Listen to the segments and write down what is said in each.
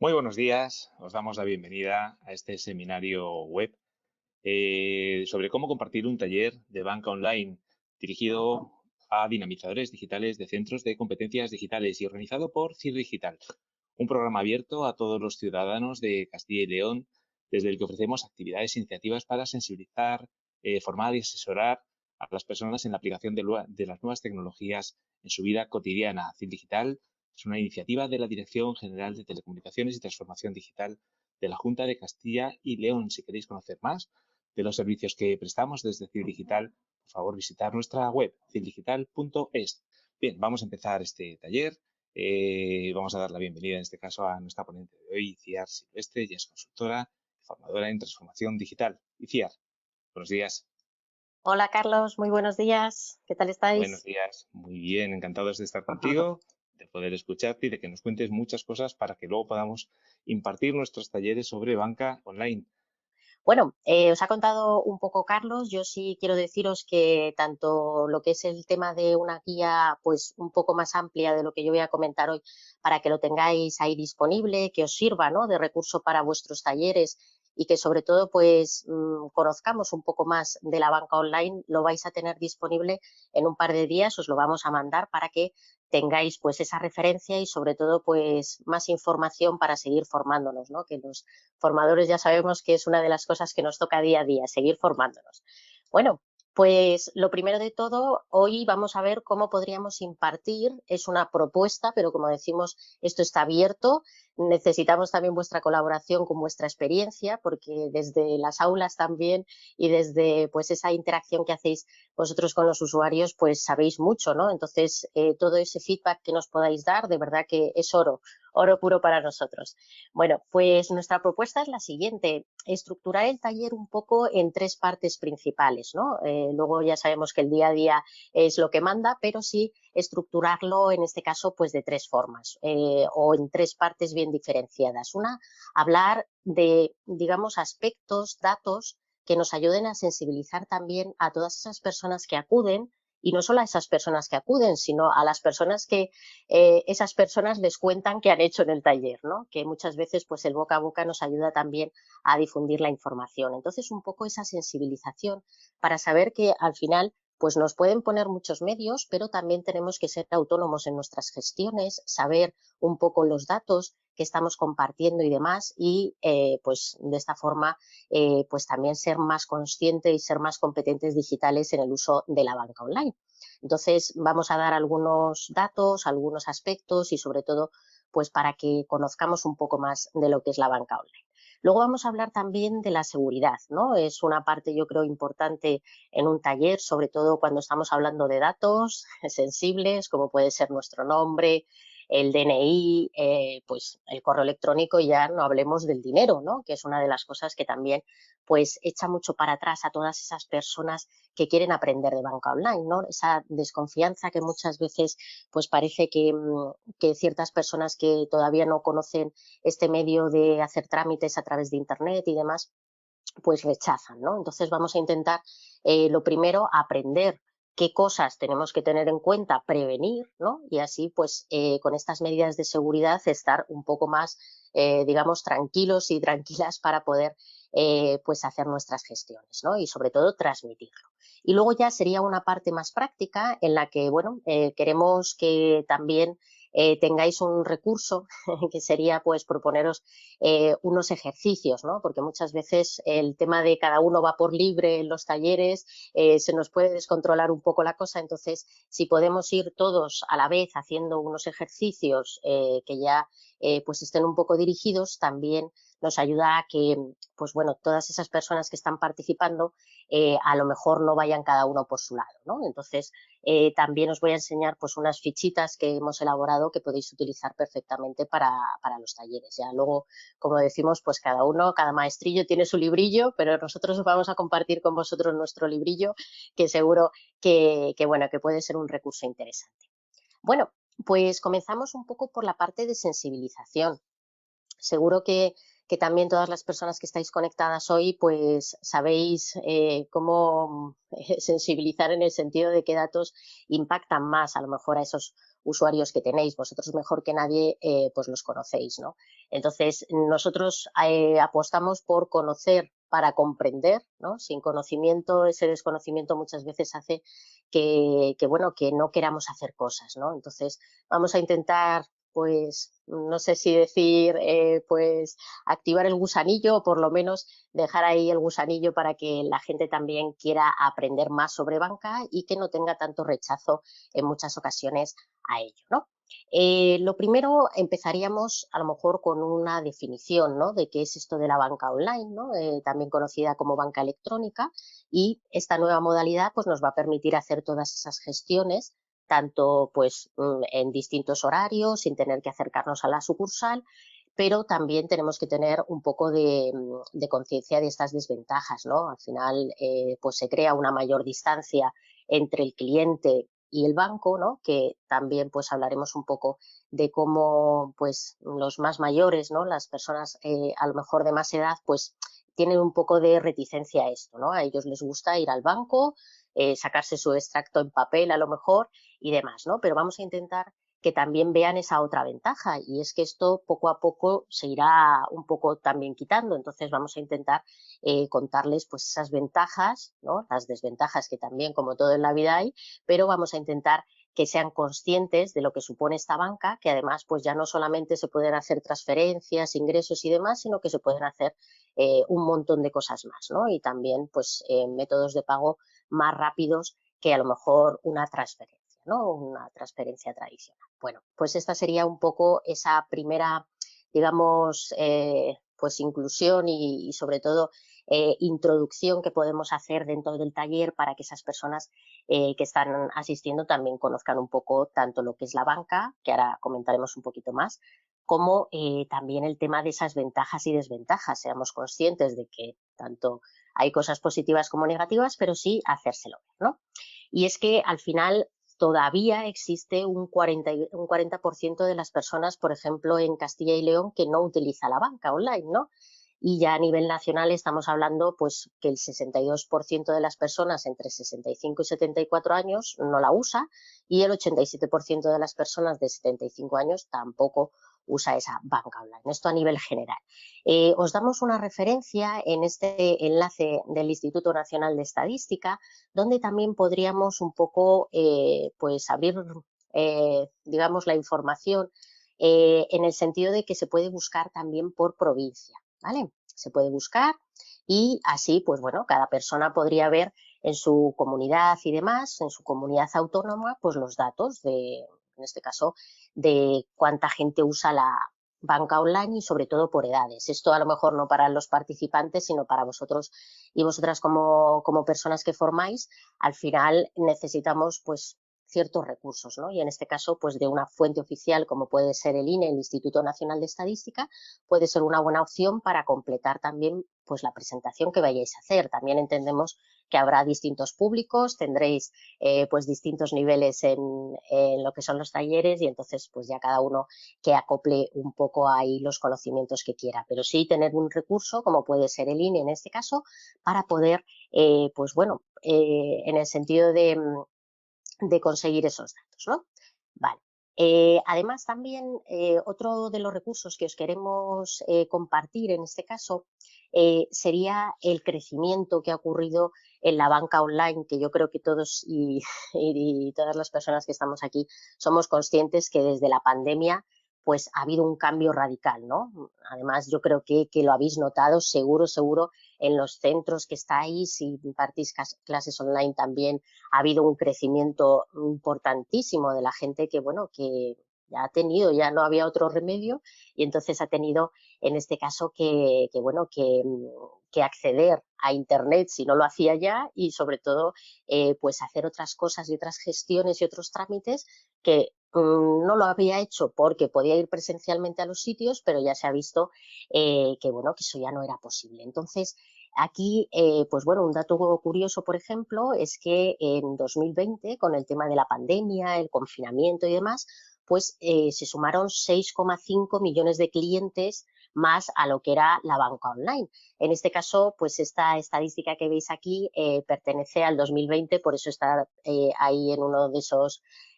Muy buenos días, os damos la bienvenida a este seminario web sobre cómo compartir un taller de banca online dirigido a dinamizadores digitales de centros de competencias digitales y organizado por CIR Digital, un programa abierto a todos los ciudadanos de Castilla y León, desde el que ofrecemos actividades e iniciativas para sensibilizar, formar y asesorar a las personas en la aplicación de las nuevas tecnologías en su vida cotidiana. CIR Digital es una iniciativa de la Dirección General de Telecomunicaciones y Transformación Digital de la Junta de Castilla y León. Si queréis conocer más de los servicios que prestamos desde CIR Digital, por favor visitar nuestra web cirdigital.es. Bien, vamos a empezar este taller. Vamos a dar la bienvenida en este caso a nuestra ponente de hoy, Iciar Silvestre. Ella es consultora, formadora en transformación digital. Iciar, buenos días. Hola Carlos, muy buenos días. ¿Qué tal Buenos estáis? días. Muy bien, encantados de estar contigo, de poder escucharte y de que nos cuentes muchas cosas para que luego podamos impartir nuestros talleres sobre banca online. Bueno, os ha contado un poco Carlos. Yo sí quiero deciros que tanto lo que es el tema de una guía, pues un poco más amplia de lo que yo voy a comentar hoy, para que lo tengáis ahí disponible, que os sirva, ¿no?, de recurso para vuestros talleres y que sobre todo, pues conozcamos un poco más de la banca online, lo vais a tener disponible en un par de días. Os lo vamos a mandar para que tengáis pues esa referencia y sobre todo pues más información para seguir formándonos, ¿no? Que los formadores ya sabemos que es una de las cosas que nos toca día a día, seguir formándonos. Bueno, pues lo primero de todo, hoy vamos a ver cómo podríamos impartir. Es una propuesta, pero como decimos, esto está abierto. Necesitamos también vuestra colaboración con vuestra experiencia, porque desde las aulas también y desde pues esa interacción que hacéis vosotros con los usuarios, pues sabéis mucho, ¿no? Entonces, todo ese feedback que nos podáis dar, de verdad que es oro, oro puro para nosotros. Bueno, pues nuestra propuesta es la siguiente: estructurar el taller un poco en tres partes principales, ¿no? Luego ya sabemos que el día a día es lo que manda, pero sí estructurarlo en este caso pues de tres formas, o en tres partes bien diferenciadas. Una, hablar de, digamos, aspectos, datos que nos ayuden a sensibilizar también a todas esas personas que acuden, y no solo a esas personas que acuden, sino a las personas que esas personas les cuentan que han hecho en el taller, ¿no? Que muchas veces pues el boca a boca nos ayuda también a difundir la información. Entonces, un poco esa sensibilización para saber que al final pues nos pueden poner muchos medios, pero también tenemos que ser autónomos en nuestras gestiones, saber un poco los datos que estamos compartiendo y demás, y pues de esta forma pues también ser más conscientes y ser más competentes digitales en el uso de la banca online. Entonces, vamos a dar algunos datos, algunos aspectos y sobre todo, pues para que conozcamos un poco más de lo que es la banca online. Luego vamos a hablar también de la seguridad, ¿no? Es una parte, yo creo, importante en un taller, sobre todo cuando estamos hablando de datos sensibles, como puede ser nuestro nombre, el DNI, pues el correo electrónico, y ya no hablemos del dinero, ¿no? Que es una de las cosas que también pues echa mucho para atrás a todas esas personas que quieren aprender de banca online, ¿no? Esa desconfianza que muchas veces pues parece que ciertas personas que todavía no conocen este medio de hacer trámites a través de internet y demás, pues rechazan, ¿no? Entonces vamos a intentar, lo primero, aprender qué cosas tenemos que tener en cuenta, prevenir, ¿no? Y así, pues, con estas medidas de seguridad estar un poco más, digamos, tranquilos y tranquilas para poder, pues, hacer nuestras gestiones, ¿no? Y sobre todo transmitirlo. Y luego ya sería una parte más práctica en la que, bueno, queremos que también tengáis un recurso que sería, pues, proponeros unos ejercicios, ¿no? Porque muchas veces el tema de cada uno va por libre en los talleres, se nos puede descontrolar un poco la cosa. Entonces, si podemos ir todos a la vez haciendo unos ejercicios que ya pues estén un poco dirigidos, también nos ayuda a que, pues bueno, todas esas personas que están participando a lo mejor no vayan cada uno por su lado, ¿no? Entonces, también os voy a enseñar pues unas fichitas que hemos elaborado que podéis utilizar perfectamente para los talleres. Ya luego, como decimos, pues cada uno, cada maestrillo tiene su librillo, pero nosotros os vamos a compartir con vosotros nuestro librillo, que seguro bueno, que puede ser un recurso interesante. Bueno, pues comenzamos un poco por la parte de sensibilización. Seguro que también todas las personas que estáis conectadas hoy, pues sabéis cómo sensibilizar en el sentido de qué datos impactan más a lo mejor a esos usuarios que tenéis. Vosotros mejor que nadie pues los conocéis, ¿no? Entonces, nosotros apostamos por conocer para comprender, ¿no? Sin conocimiento, ese desconocimiento muchas veces hace bueno, que no queramos hacer cosas, ¿no? Entonces, vamos a intentar, pues, no sé si decir, pues, activar el gusanillo o por lo menos dejar ahí el gusanillo para que la gente también quiera aprender más sobre banca y que no tenga tanto rechazo en muchas ocasiones a ello, ¿no? Lo primero, empezaríamos a lo mejor con una definición, ¿no? De qué es esto de la banca online, ¿no? También conocida como banca electrónica, y esta nueva modalidad pues, nos va a permitir hacer todas esas gestiones, tanto pues, en distintos horarios, sin tener que acercarnos a la sucursal, pero también tenemos que tener un poco de conciencia de estas desventajas, ¿no? Al final, pues se crea una mayor distancia entre el cliente y el banco, ¿no? Que también pues hablaremos un poco de cómo pues los más mayores, ¿no? Las personas a lo mejor de más edad, pues tienen un poco de reticencia a esto, ¿no? A ellos les gusta ir al banco, sacarse su extracto en papel a lo mejor y demás, ¿no? Pero vamos a intentar que también vean esa otra ventaja, y es que esto poco a poco se irá un poco también quitando. Entonces vamos a intentar contarles pues esas ventajas, ¿no? Las desventajas que también, como todo en la vida hay, pero vamos a intentar que sean conscientes de lo que supone esta banca, que además pues ya no solamente se pueden hacer transferencias, ingresos y demás, sino que se pueden hacer un montón de cosas más, ¿no? Y también pues métodos de pago más rápidos que a lo mejor una transferencia, ¿no? Una transferencia tradicional. Bueno, pues esta sería un poco esa primera, digamos, pues inclusión y sobre todo introducción que podemos hacer dentro del taller para que esas personas que están asistiendo también conozcan un poco tanto lo que es la banca, que ahora comentaremos un poquito más, como también el tema de esas ventajas y desventajas. Seamos conscientes de que tanto hay cosas positivas como negativas, pero sí hacérselo ver, ¿no? Y es que al final todavía existe un 40% de las personas, por ejemplo, en Castilla y León, que no utiliza la banca online, ¿no? Y ya a nivel nacional estamos hablando pues que el 62% de las personas entre 65 y 74 años no la usa, y el 87% de las personas de 75 años tampoco usa esa banca online. Esto a nivel general. Os damos una referencia en este enlace del Instituto Nacional de Estadística, donde también podríamos un poco pues abrir digamos la información en el sentido de que se puede buscar también por provincia, ¿vale? Se puede buscar y así, pues bueno, cada persona podría ver en su comunidad y demás, en su comunidad autónoma, pues los datos de, en este caso, de cuánta gente usa la banca online y sobre todo por edades. Esto a lo mejor no para los participantes, sino para vosotros y vosotras como personas que formáis. Al final necesitamos pues ciertos recursos, ¿no? Y en este caso, pues de una fuente oficial como puede ser el INE, el Instituto Nacional de Estadística, puede ser una buena opción para completar también pues la presentación que vayáis a hacer. También entendemos que habrá distintos públicos, tendréis pues distintos niveles en lo que son los talleres, y entonces pues ya cada uno que acople un poco ahí los conocimientos que quiera, pero sí tener un recurso como puede ser el INE en este caso para poder pues bueno, en el sentido de conseguir esos datos, ¿no? Vale. Además, también otro de los recursos que os queremos compartir en este caso sería el crecimiento que ha ocurrido en la banca online, que yo creo que todos y todas las personas que estamos aquí somos conscientes que desde la pandemia pues ha habido un cambio radical, ¿no? Además, yo creo que lo habéis notado seguro en los centros que estáis, si impartís clases online también ha habido un crecimiento importantísimo de la gente que, bueno, que ya ha tenido, ya no había otro remedio, y entonces ha tenido, en este caso, bueno, que acceder a Internet si no lo hacía ya, y sobre todo, pues hacer otras cosas y otras gestiones y otros trámites que no lo había hecho porque podía ir presencialmente a los sitios, pero ya se ha visto que, bueno, que eso ya no era posible. Entonces, aquí, pues bueno, un dato curioso, por ejemplo, es que en 2020, con el tema de la pandemia, el confinamiento y demás, pues se sumaron 6,5 millones de clientes más a lo que era la banca online. En este caso, pues esta estadística que veis aquí pertenece al 2020, por eso está ahí en uno de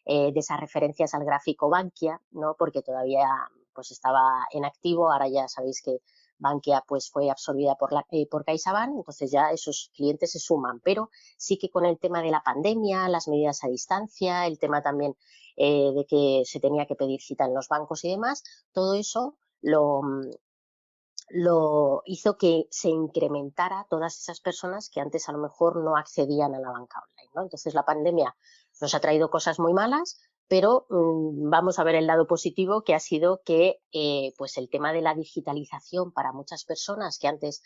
de esas referencias al gráfico Bankia, ¿no? Porque todavía pues estaba en activo, ahora ya sabéis que Bankia pues fue absorbida por CaixaBank, entonces ya esos clientes se suman, pero sí que con el tema de la pandemia, las medidas a distancia, el tema también de que se tenía que pedir cita en los bancos y demás, todo eso lo hizo que se incrementara todas esas personas que antes a lo mejor no accedían a la banca online, ¿no? Entonces la pandemia nos ha traído cosas muy malas, pero vamos a ver el lado positivo, que ha sido que pues el tema de la digitalización para muchas personas que antes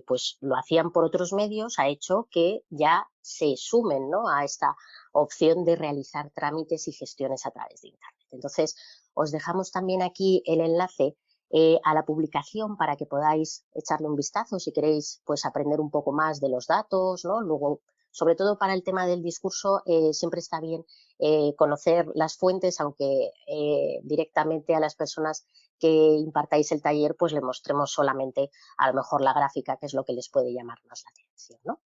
pues lo hacían por otros medios ha hecho que ya se sumen, ¿no?, a esta opción de realizar trámites y gestiones a través de Internet. Entonces os dejamos también aquí el enlace a la publicación para que podáis echarle un vistazo si queréis pues aprender un poco más de los datos, ¿no? Luego, sobre todo para el tema del discurso, siempre está bien conocer las fuentes, aunque directamente a las personas que impartáis el taller pues le mostremos solamente a lo mejor la gráfica, que es lo que les puede llamar más la atención, ¿no?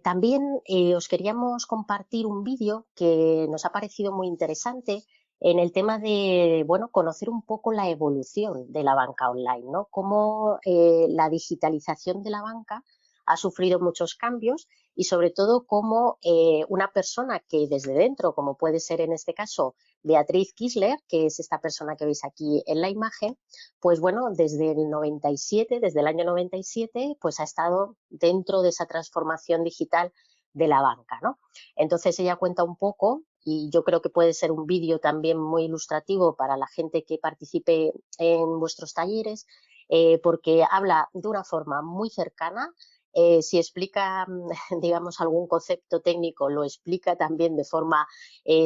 También os queríamos compartir un vídeo que nos ha parecido muy interesante en el tema de, bueno, conocer un poco la evolución de la banca online, ¿no? Cómo la digitalización de la banca ha sufrido muchos cambios y sobre todo cómo una persona que desde dentro, como puede ser en este caso Beatriz Kisler, que es esta persona que veis aquí en la imagen, pues bueno, desde el 97, desde el año 97, pues ha estado dentro de esa transformación digital de la banca, ¿no? Entonces ella cuenta un poco, y yo creo que puede ser un vídeo también muy ilustrativo para la gente que participe en vuestros talleres, porque habla de una forma muy cercana. Si explica, digamos, algún concepto técnico, lo explica también de forma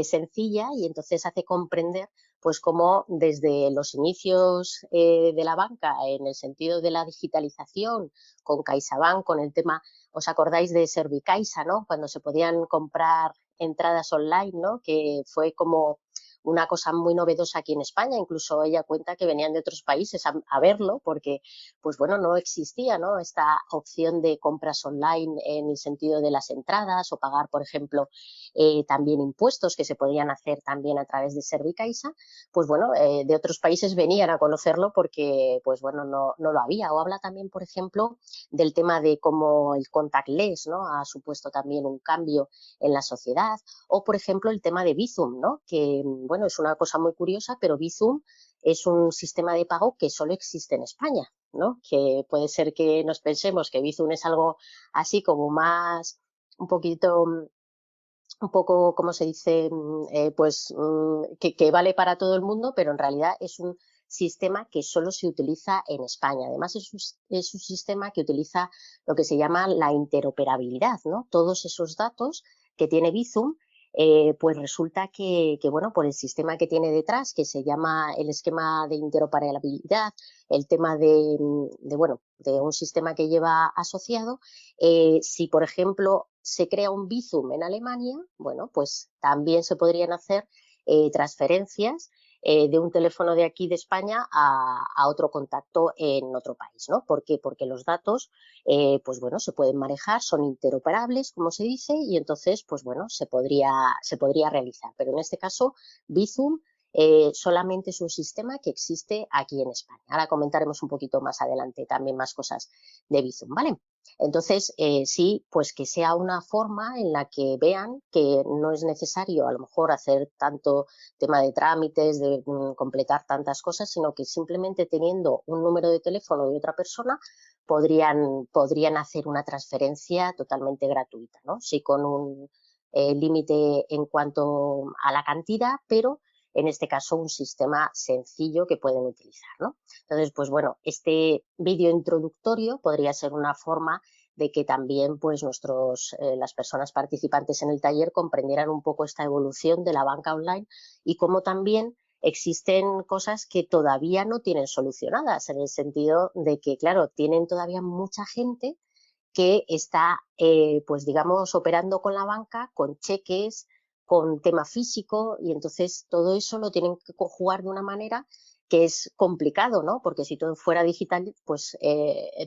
sencilla, y entonces hace comprender pues cómo desde los inicios de la banca, en el sentido de la digitalización, con CaixaBank, con el tema, ¿os acordáis de Servicaixa, ¿no?, cuando se podían comprar entradas online, ¿no?, que fue como una cosa muy novedosa aquí en España? Incluso ella cuenta que venían de otros países a verlo, porque pues bueno, no existía, ¿no?, esta opción de compras online en el sentido de las entradas, o pagar, por ejemplo, también impuestos que se podían hacer también a través de Servicaixa. Pues bueno, de otros países venían a conocerlo porque pues bueno, no lo había. O habla también, por ejemplo, del tema de cómo el contactless, ¿no?, ha supuesto también un cambio en la sociedad. O por ejemplo el tema de Bizum, ¿no?, que bueno, es una cosa muy curiosa, pero Bizum es un sistema de pago que solo existe en España, ¿no?, que puede ser que nos pensemos que Bizum es algo así como más, un poco, como se dice, pues que vale para todo el mundo, pero en realidad es un sistema que solo se utiliza en España. Además es un sistema que utiliza lo que se llama la interoperabilidad, ¿no? Todos esos datos que tiene Bizum, pues resulta que, bueno, por el sistema que tiene detrás, que se llama el esquema de interoperabilidad, el tema bueno, de un sistema que lleva asociado, si por ejemplo se crea un Bizum en Alemania, bueno, pues también se podrían hacer transferencias de un teléfono de aquí de España a otro contacto en otro país, ¿no? ¿Por qué? Porque los datos, pues bueno, se pueden manejar, son interoperables, como se dice, y entonces, pues bueno, se podría realizar. Pero en este caso, Bizum solamente es un sistema que existe aquí en España. Ahora comentaremos un poquito más adelante también más cosas de Bizum, ¿vale? Entonces, sí, pues que sea una forma en la que vean que no es necesario a lo mejor hacer tanto tema de trámites, de completar tantas cosas, sino que simplemente teniendo un número de teléfono de otra persona podrían hacer una transferencia totalmente gratuita, ¿no? Sí, con un límite en cuanto a la cantidad, pero en este caso un sistema sencillo que pueden utilizar, ¿no? Entonces, pues bueno, este vídeo introductorio podría ser una forma de que también pues las personas participantes en el taller comprendieran un poco esta evolución de la banca online y cómo también existen cosas que todavía no tienen solucionadas, en el sentido de que, claro, tienen todavía mucha gente que está, pues digamos, operando con la banca, con cheques, con tema físico, y entonces todo eso lo tienen que conjugar de una manera que es complicado, ¿no? Porque si todo fuera digital, pues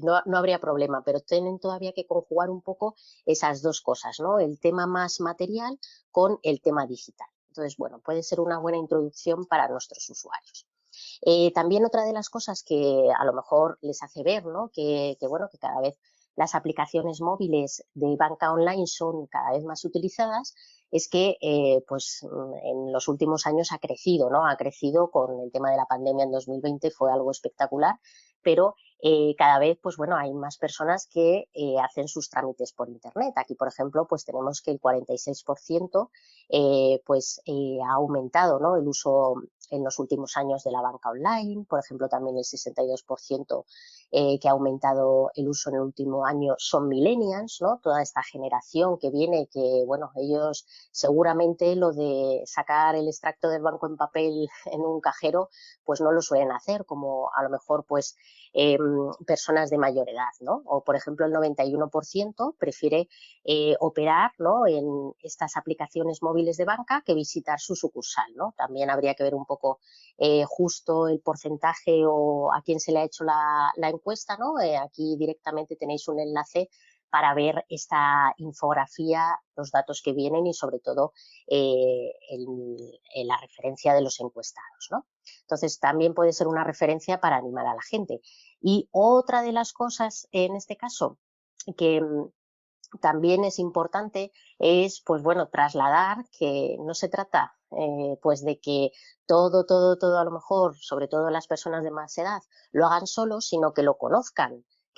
no habría problema, pero tienen todavía que conjugar un poco esas dos cosas, ¿no? El tema más material con el tema digital. Entonces, bueno, puede ser una buena introducción para nuestros usuarios. También otra de las cosas que a lo mejor les hace ver, ¿no? Bueno, que cada vez las aplicaciones móviles de banca online son cada vez más utilizadas, es que pues en los últimos años ha crecido, ¿no? Ha crecido con el tema de la pandemia en 2020, fue algo espectacular, pero cada vez, pues bueno, hay más personas que hacen sus trámites por internet. Aquí, por ejemplo, pues tenemos que el 46% ha aumentado, ¿no? El uso en los últimos años de la banca online, por ejemplo, también el 62% que ha aumentado el uso en el último año son millennials, ¿no? Toda esta generación que viene, que, bueno, ellos seguramente lo de sacar el extracto del banco en papel en un cajero, pues no lo suelen hacer, como a lo mejor, pues, personas de mayor edad, ¿no? O, por ejemplo, el 91% prefiere operar, ¿no? En estas aplicaciones móviles de banca que visitar su sucursal, ¿no? También habría que ver un poco justo el porcentaje o a quién se le ha hecho la encuesta, ¿no? Aquí directamente tenéis un enlace para ver esta infografía, los datos que vienen y sobre todo la referencia de los encuestados, ¿no? Entonces también puede ser una referencia para animar a la gente. Y otra de las cosas en este caso que también es importante es, pues bueno, trasladar que no se trata pues de que todo a lo mejor, sobre todo las personas de más edad, lo hagan solos, sino que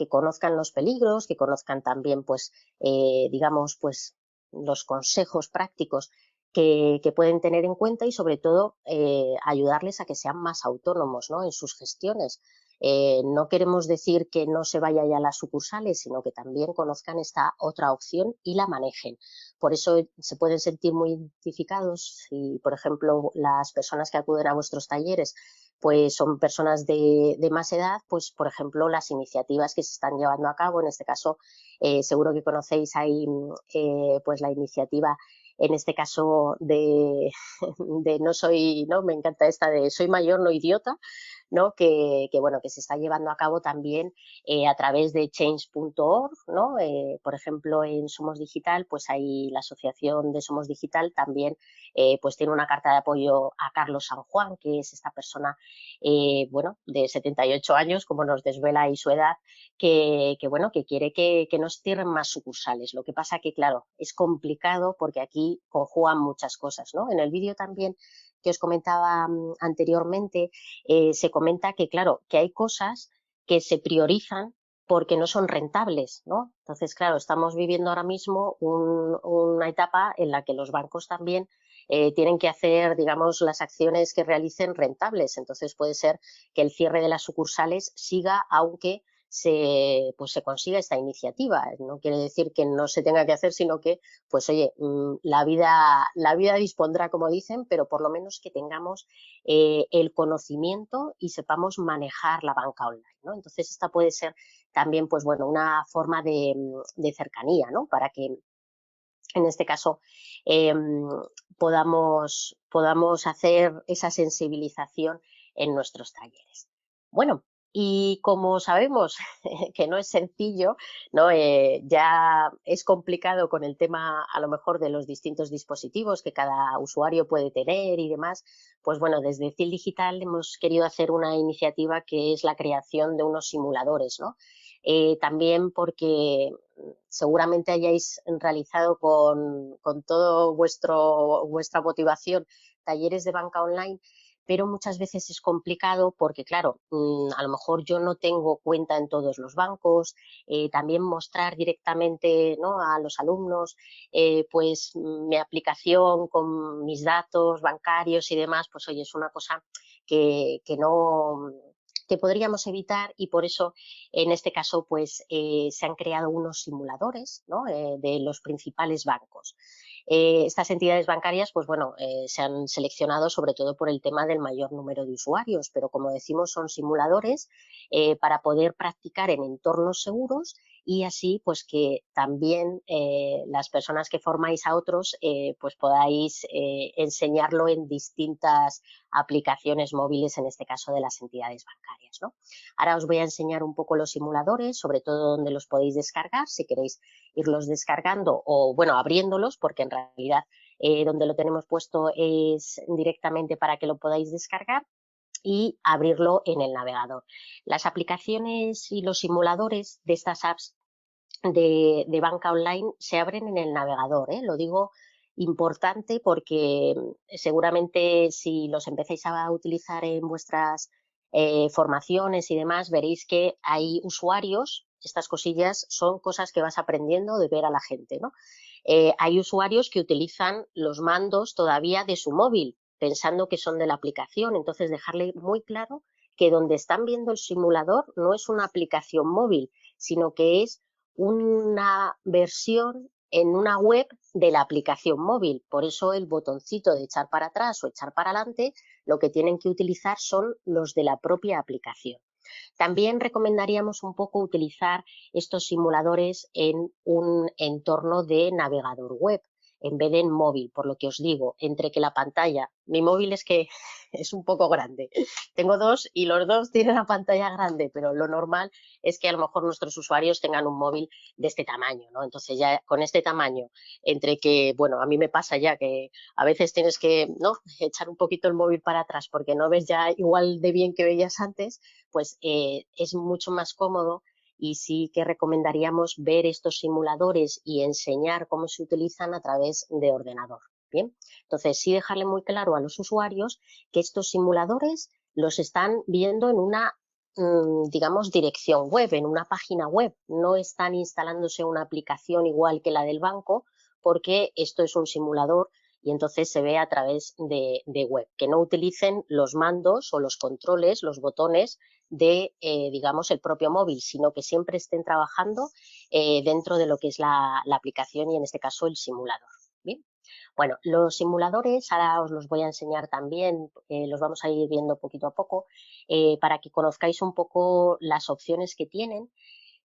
conozcan los peligros, que conozcan también, pues, digamos, pues los consejos prácticos que pueden tener en cuenta y sobre todo ayudarles a que sean más autónomos, ¿no? En sus gestiones. No queremos decir que no se vaya ya a las sucursales, sino que también conozcan esta otra opción y la manejen. Por eso se pueden sentir muy identificados si, por ejemplo, las personas que acuden a vuestros talleres pues son personas de más edad, pues por ejemplo las iniciativas que se están llevando a cabo, en este caso seguro que conocéis ahí pues la iniciativa en este caso de no soy, ¿no? Me encanta esta de soy mayor, no idiota, ¿no? Bueno, que se está llevando a cabo también a través de change.org, ¿no? Por ejemplo, en Somos Digital, pues hay la asociación de Somos Digital también pues tiene una carta de apoyo a Carlos San Juan, que es esta persona, bueno, de 78 años, como nos desvela ahí su edad, bueno, que quiere que nos cierren más sucursales. Lo que pasa que, claro, es complicado porque aquí conjugan muchas cosas, ¿no? En el vídeo también que os comentaba anteriormente, se comenta que, claro, que hay cosas que se priorizan porque no son rentables, ¿no? Entonces, claro, estamos viviendo ahora mismo una etapa en la que los bancos también tienen que hacer, digamos, las acciones que realicen rentables. Entonces, puede ser que el cierre de las sucursales siga, aunque pues se consiga esta iniciativa. No quiere decir que no se tenga que hacer, sino que, pues oye, la vida dispondrá, como dicen, pero por lo menos que tengamos el conocimiento y sepamos manejar la banca online, ¿no? Entonces, esta puede ser también, pues bueno, una forma de cercanía, ¿no? Para que en este caso eh, podamos hacer esa sensibilización en nuestros talleres. Bueno, y como sabemos que no es sencillo, ¿no? Ya es complicado con el tema a lo mejor de los distintos dispositivos que cada usuario puede tener y demás, pues bueno, desde CIL Digital hemos querido hacer una iniciativa que es la creación de unos simuladores, ¿no? También porque seguramente hayáis realizado con todo vuestra motivación talleres de banca online, pero muchas veces es complicado porque, claro, a lo mejor yo no tengo cuenta en todos los bancos, también mostrar directamente, ¿no? A los alumnos pues mi aplicación con mis datos bancarios y demás, pues oye, es una cosa que no que podríamos evitar y por eso en este caso pues se han creado unos simuladores, ¿no? De los principales bancos. Estas entidades bancarias, pues bueno, se han seleccionado sobre todo por el tema del mayor número de usuarios, pero como decimos son simuladores para poder practicar en entornos seguros y así pues que también las personas que formáis a otros pues podáis enseñarlo en distintas aplicaciones móviles, en este caso de las entidades bancarias, ¿no? Ahora os voy a enseñar un poco los simuladores, sobre todo donde los podéis descargar, si queréis irlos descargando o, bueno, abriéndolos, porque en realidad donde lo tenemos puesto es directamente para que lo podáis descargar y abrirlo en el navegador. Las aplicaciones y los simuladores de estas apps de banca online se abren en el navegador, ¿eh? Lo digo importante porque seguramente si los empezáis a utilizar en vuestras formaciones y demás, veréis que hay usuarios, estas cosillas son cosas que vas aprendiendo de ver a la gente, ¿no? Hay usuarios que utilizan los mandos todavía de su móvil, pensando que son de la aplicación, entonces dejarle muy claro que donde están viendo el simulador no es una aplicación móvil, sino que es una versión en una web de la aplicación móvil. Por eso el botoncito de echar para atrás o echar para adelante, lo que tienen que utilizar son los de la propia aplicación. También recomendaríamos un poco utilizar estos simuladores en un entorno de navegador web en vez de en móvil, por lo que os digo, entre que la pantalla, mi móvil es que es un poco grande, tengo dos y los dos tienen la pantalla grande, pero lo normal es que a lo mejor nuestros usuarios tengan un móvil de este tamaño, ¿no? Entonces ya con este tamaño, entre que, bueno, a mí me pasa ya que a veces tienes que, ¿no?, echar un poquito el móvil para atrás porque no ves ya igual de bien que veías antes, pues es mucho más cómodo y sí que recomendaríamos ver estos simuladores y enseñar cómo se utilizan a través de ordenador. Bien, entonces sí dejarle muy claro a los usuarios que estos simuladores los están viendo en una, digamos, dirección web, en una página web. No están instalándose una aplicación igual que la del banco, porque esto es un simulador y entonces se ve a través de web. Que no utilicen los mandos o los controles, los botones de, digamos, el propio móvil, sino que siempre estén trabajando dentro de lo que es la aplicación y en este caso el simulador. Bien. Bueno, los simuladores, ahora os los voy a enseñar también, los vamos a ir viendo poquito a poco, para que conozcáis un poco las opciones que tienen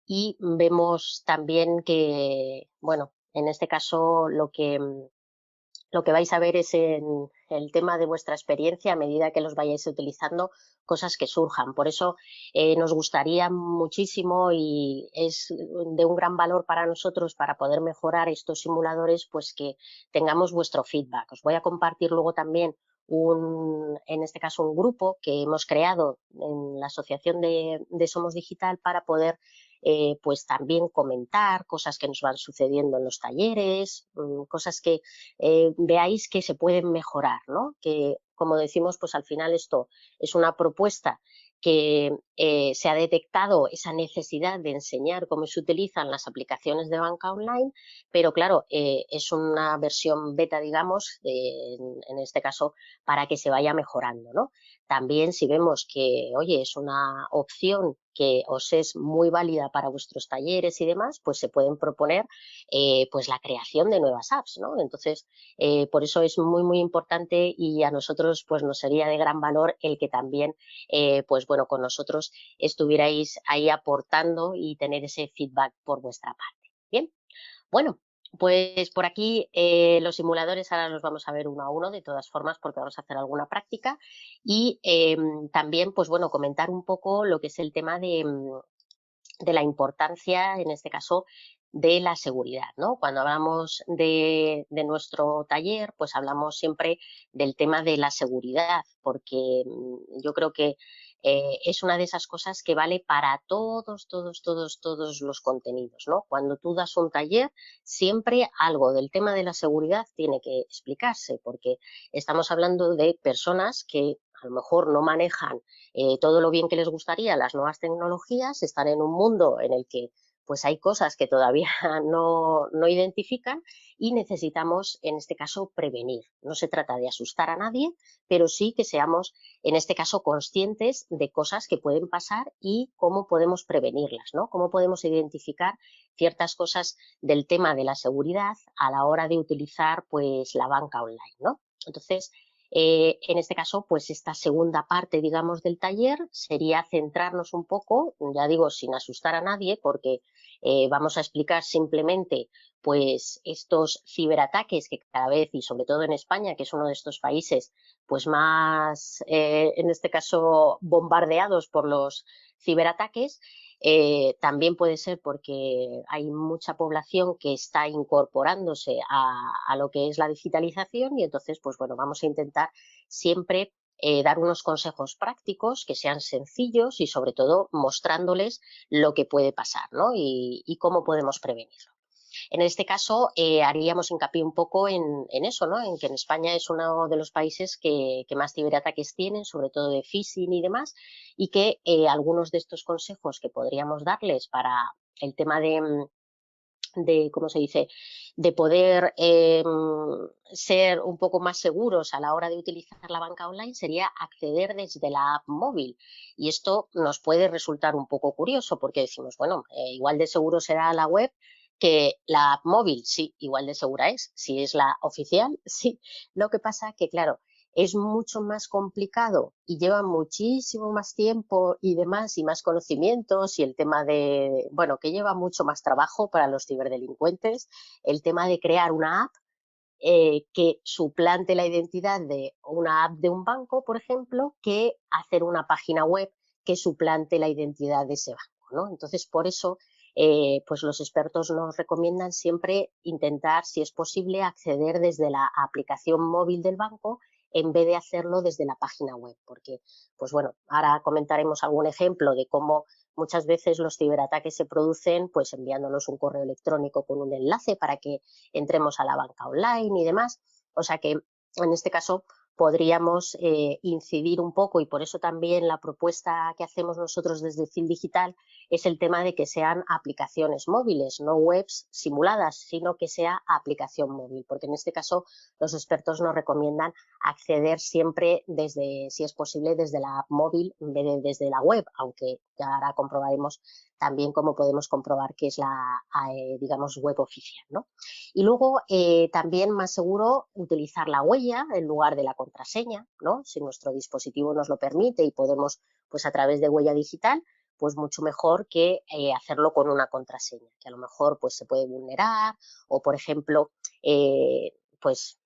y vemos también que, bueno, en este caso lo que vais a ver es en el tema de vuestra experiencia a medida que los vayáis utilizando, cosas que surjan. Por eso nos gustaría muchísimo y es de un gran valor para nosotros para poder mejorar estos simuladores, pues que tengamos vuestro feedback. Os voy a compartir luego también en este caso un grupo que hemos creado en la asociación de Somos Digital para poder pues también comentar cosas que nos van sucediendo en los talleres, cosas que veáis que se pueden mejorar, ¿no? Que, como decimos, pues al final esto es una propuesta que se ha detectado esa necesidad de enseñar cómo se utilizan las aplicaciones de banca online, pero claro, es una versión beta, digamos, en este caso, para que se vaya mejorando, ¿no? También si vemos que, oye, es una opción que os es muy válida para vuestros talleres y demás, pues se pueden proponer pues la creación de nuevas apps, ¿no? Entonces, por eso es muy, muy importante y a nosotros pues nos sería de gran valor el que también, pues bueno, con nosotros estuvierais ahí aportando y tener ese feedback por vuestra parte. Bien, bueno, pues por aquí los simuladores ahora los vamos a ver uno a uno, de todas formas, porque vamos a hacer alguna práctica y también, pues bueno, comentar un poco lo que es el tema de la importancia, en este caso, de la seguridad, ¿no? Cuando hablamos de nuestro taller, pues hablamos siempre del tema de la seguridad, porque yo creo que es una de esas cosas que vale para todos los contenidos, ¿no? Cuando tú das un taller, siempre algo del tema de la seguridad tiene que explicarse, porque estamos hablando de personas que a lo mejor no manejan todo lo bien que les gustaría las nuevas tecnologías, están en un mundo en el que pues hay cosas que todavía no identifican y necesitamos, en este caso, prevenir. No se trata de asustar a nadie, pero sí que seamos, en este caso, conscientes de cosas que pueden pasar y cómo podemos prevenirlas, ¿no? Cómo podemos identificar ciertas cosas del tema de la seguridad a la hora de utilizar, pues, la banca online, ¿no? Entonces, En este caso, pues esta segunda parte, digamos, del taller sería centrarnos un poco, ya digo, sin asustar a nadie, porque vamos a explicar simplemente pues estos ciberataques que cada vez, y sobre todo en España, que es uno de estos países pues más, en este caso, bombardeados por los ciberataques. También puede ser porque hay mucha población que está incorporándose a lo que es la digitalización y entonces, pues bueno, vamos a intentar siempre dar unos consejos prácticos que sean sencillos y sobre todo mostrándoles lo que puede pasar, ¿no? Y cómo podemos prevenirlo. En este caso, haríamos hincapié un poco en eso, ¿no? En que en España es uno de los países que más ciberataques tienen, sobre todo de phishing y demás, y que algunos de estos consejos que podríamos darles para el tema de ¿cómo se dice?, de poder ser un poco más seguros a la hora de utilizar la banca online sería acceder desde la app móvil. Y esto nos puede resultar un poco curioso porque decimos, bueno, igual de seguro será la web que la app móvil. Sí, igual de segura es. Si es la oficial, sí. Lo que pasa que, claro, es mucho más complicado y lleva muchísimo más tiempo y demás y más conocimientos y el tema de, bueno, que lleva mucho más trabajo para los ciberdelincuentes, el tema de crear una app que suplante la identidad de una app de un banco, por ejemplo, que hacer una página web que suplante la identidad de ese banco, ¿no? Entonces, por eso, pues los expertos nos recomiendan siempre intentar, si es posible, acceder desde la aplicación móvil del banco en vez de hacerlo desde la página web, porque, pues bueno, ahora comentaremos algún ejemplo de cómo muchas veces los ciberataques se producen pues enviándonos un correo electrónico con un enlace para que entremos a la banca online y demás. O sea que en este caso podríamos incidir un poco y por eso también la propuesta que hacemos nosotros desde FIL Digital es el tema de que sean aplicaciones móviles, no webs simuladas, sino que sea aplicación móvil, porque en este caso los expertos nos recomiendan acceder siempre desde, si es posible, desde la app móvil en vez de desde la web, aunque ya ahora comprobaremos también cómo podemos comprobar que es la, digamos, web oficial, ¿no? Y luego también más seguro utilizar la huella en lugar de la contraseña, ¿no? Si nuestro dispositivo nos lo permite y podemos, pues a través de huella digital, pues mucho mejor que hacerlo con una contraseña, que a lo mejor pues se puede vulnerar o, por ejemplo, pues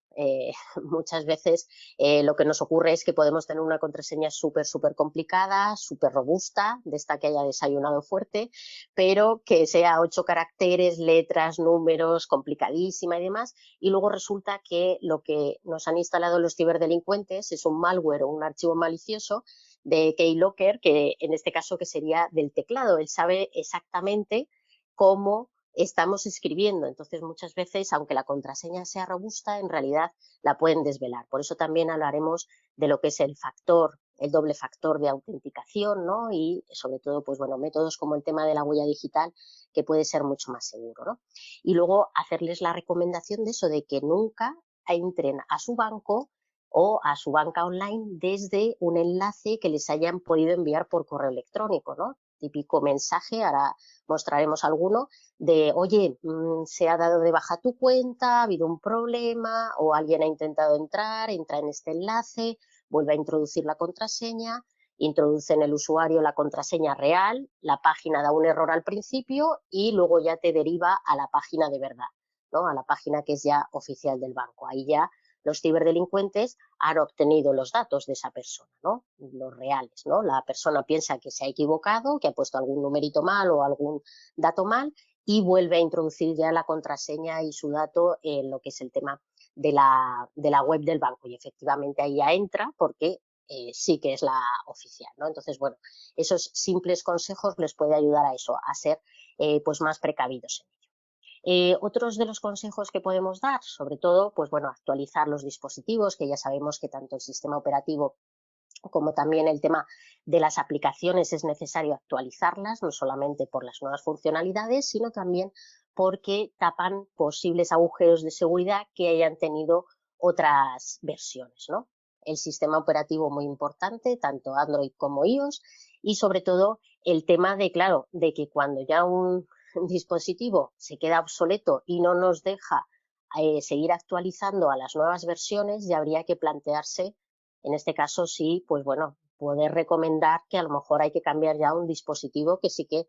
muchas veces lo que nos ocurre es que podemos tener una contraseña súper complicada, súper robusta, de esta que haya desayunado fuerte, pero que sea 8 caracteres, letras, números, complicadísima y demás, y luego resulta que lo que nos han instalado los ciberdelincuentes es un malware o un archivo malicioso de Keylogger, que en este caso que sería del teclado. Él sabe exactamente cómo estamos escribiendo. Entonces, muchas veces, aunque la contraseña sea robusta, en realidad la pueden desvelar. Por eso también hablaremos de lo que es el factor, el doble factor de autenticación, ¿no? Y sobre todo, pues bueno, métodos como el tema de la huella digital, que puede ser mucho más seguro, ¿no? Y luego hacerles la recomendación de eso, de que nunca entren a su banco o a su banca online desde un enlace que les hayan podido enviar por correo electrónico, ¿no? Típico mensaje, ahora mostraremos alguno, de, oye, se ha dado de baja tu cuenta, ha habido un problema o alguien ha intentado entrar, entra en este enlace, vuelve a introducir la contraseña, introduce en el usuario la contraseña real, la página da un error al principio y luego ya te deriva a la página de verdad, ¿no? A la página que es ya oficial del banco. Ahí ya los ciberdelincuentes han obtenido los datos de esa persona, ¿no? Los reales, ¿no? La persona piensa que se ha equivocado, que ha puesto algún numerito mal o algún dato mal y vuelve a introducir ya la contraseña y su dato en lo que es el tema de la web del banco. Y efectivamente ahí ya entra porque sí que es la oficial, ¿no? Entonces, bueno, esos simples consejos les puede ayudar a eso, a ser pues más precavidos en ello. Otros de los consejos que podemos dar, sobre todo, pues bueno, actualizar los dispositivos, que ya sabemos que tanto el sistema operativo como también el tema de las aplicaciones es necesario actualizarlas, no solamente por las nuevas funcionalidades, sino también porque tapan posibles agujeros de seguridad que hayan tenido otras versiones, ¿no? El sistema operativo muy importante, tanto Android como iOS, y sobre todo el tema de, claro, de que cuando ya un dispositivo se queda obsoleto y no nos deja seguir actualizando a las nuevas versiones, ya habría que plantearse, en este caso sí, pues bueno, poder recomendar que a lo mejor hay que cambiar ya un dispositivo que sí que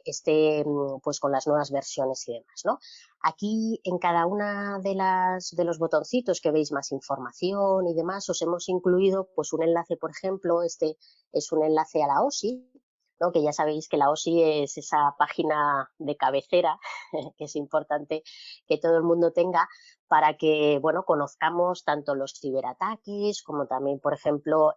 esté pues con las nuevas versiones y demás, ¿no? Aquí en cada una de los botoncitos que veis más información y demás, os hemos incluido pues un enlace, por ejemplo, este es un enlace a la OSI, ¿no? Que ya sabéis que la OSI es esa página de cabecera que es importante que todo el mundo tenga para que, bueno, conozcamos tanto los ciberataques como también, por ejemplo,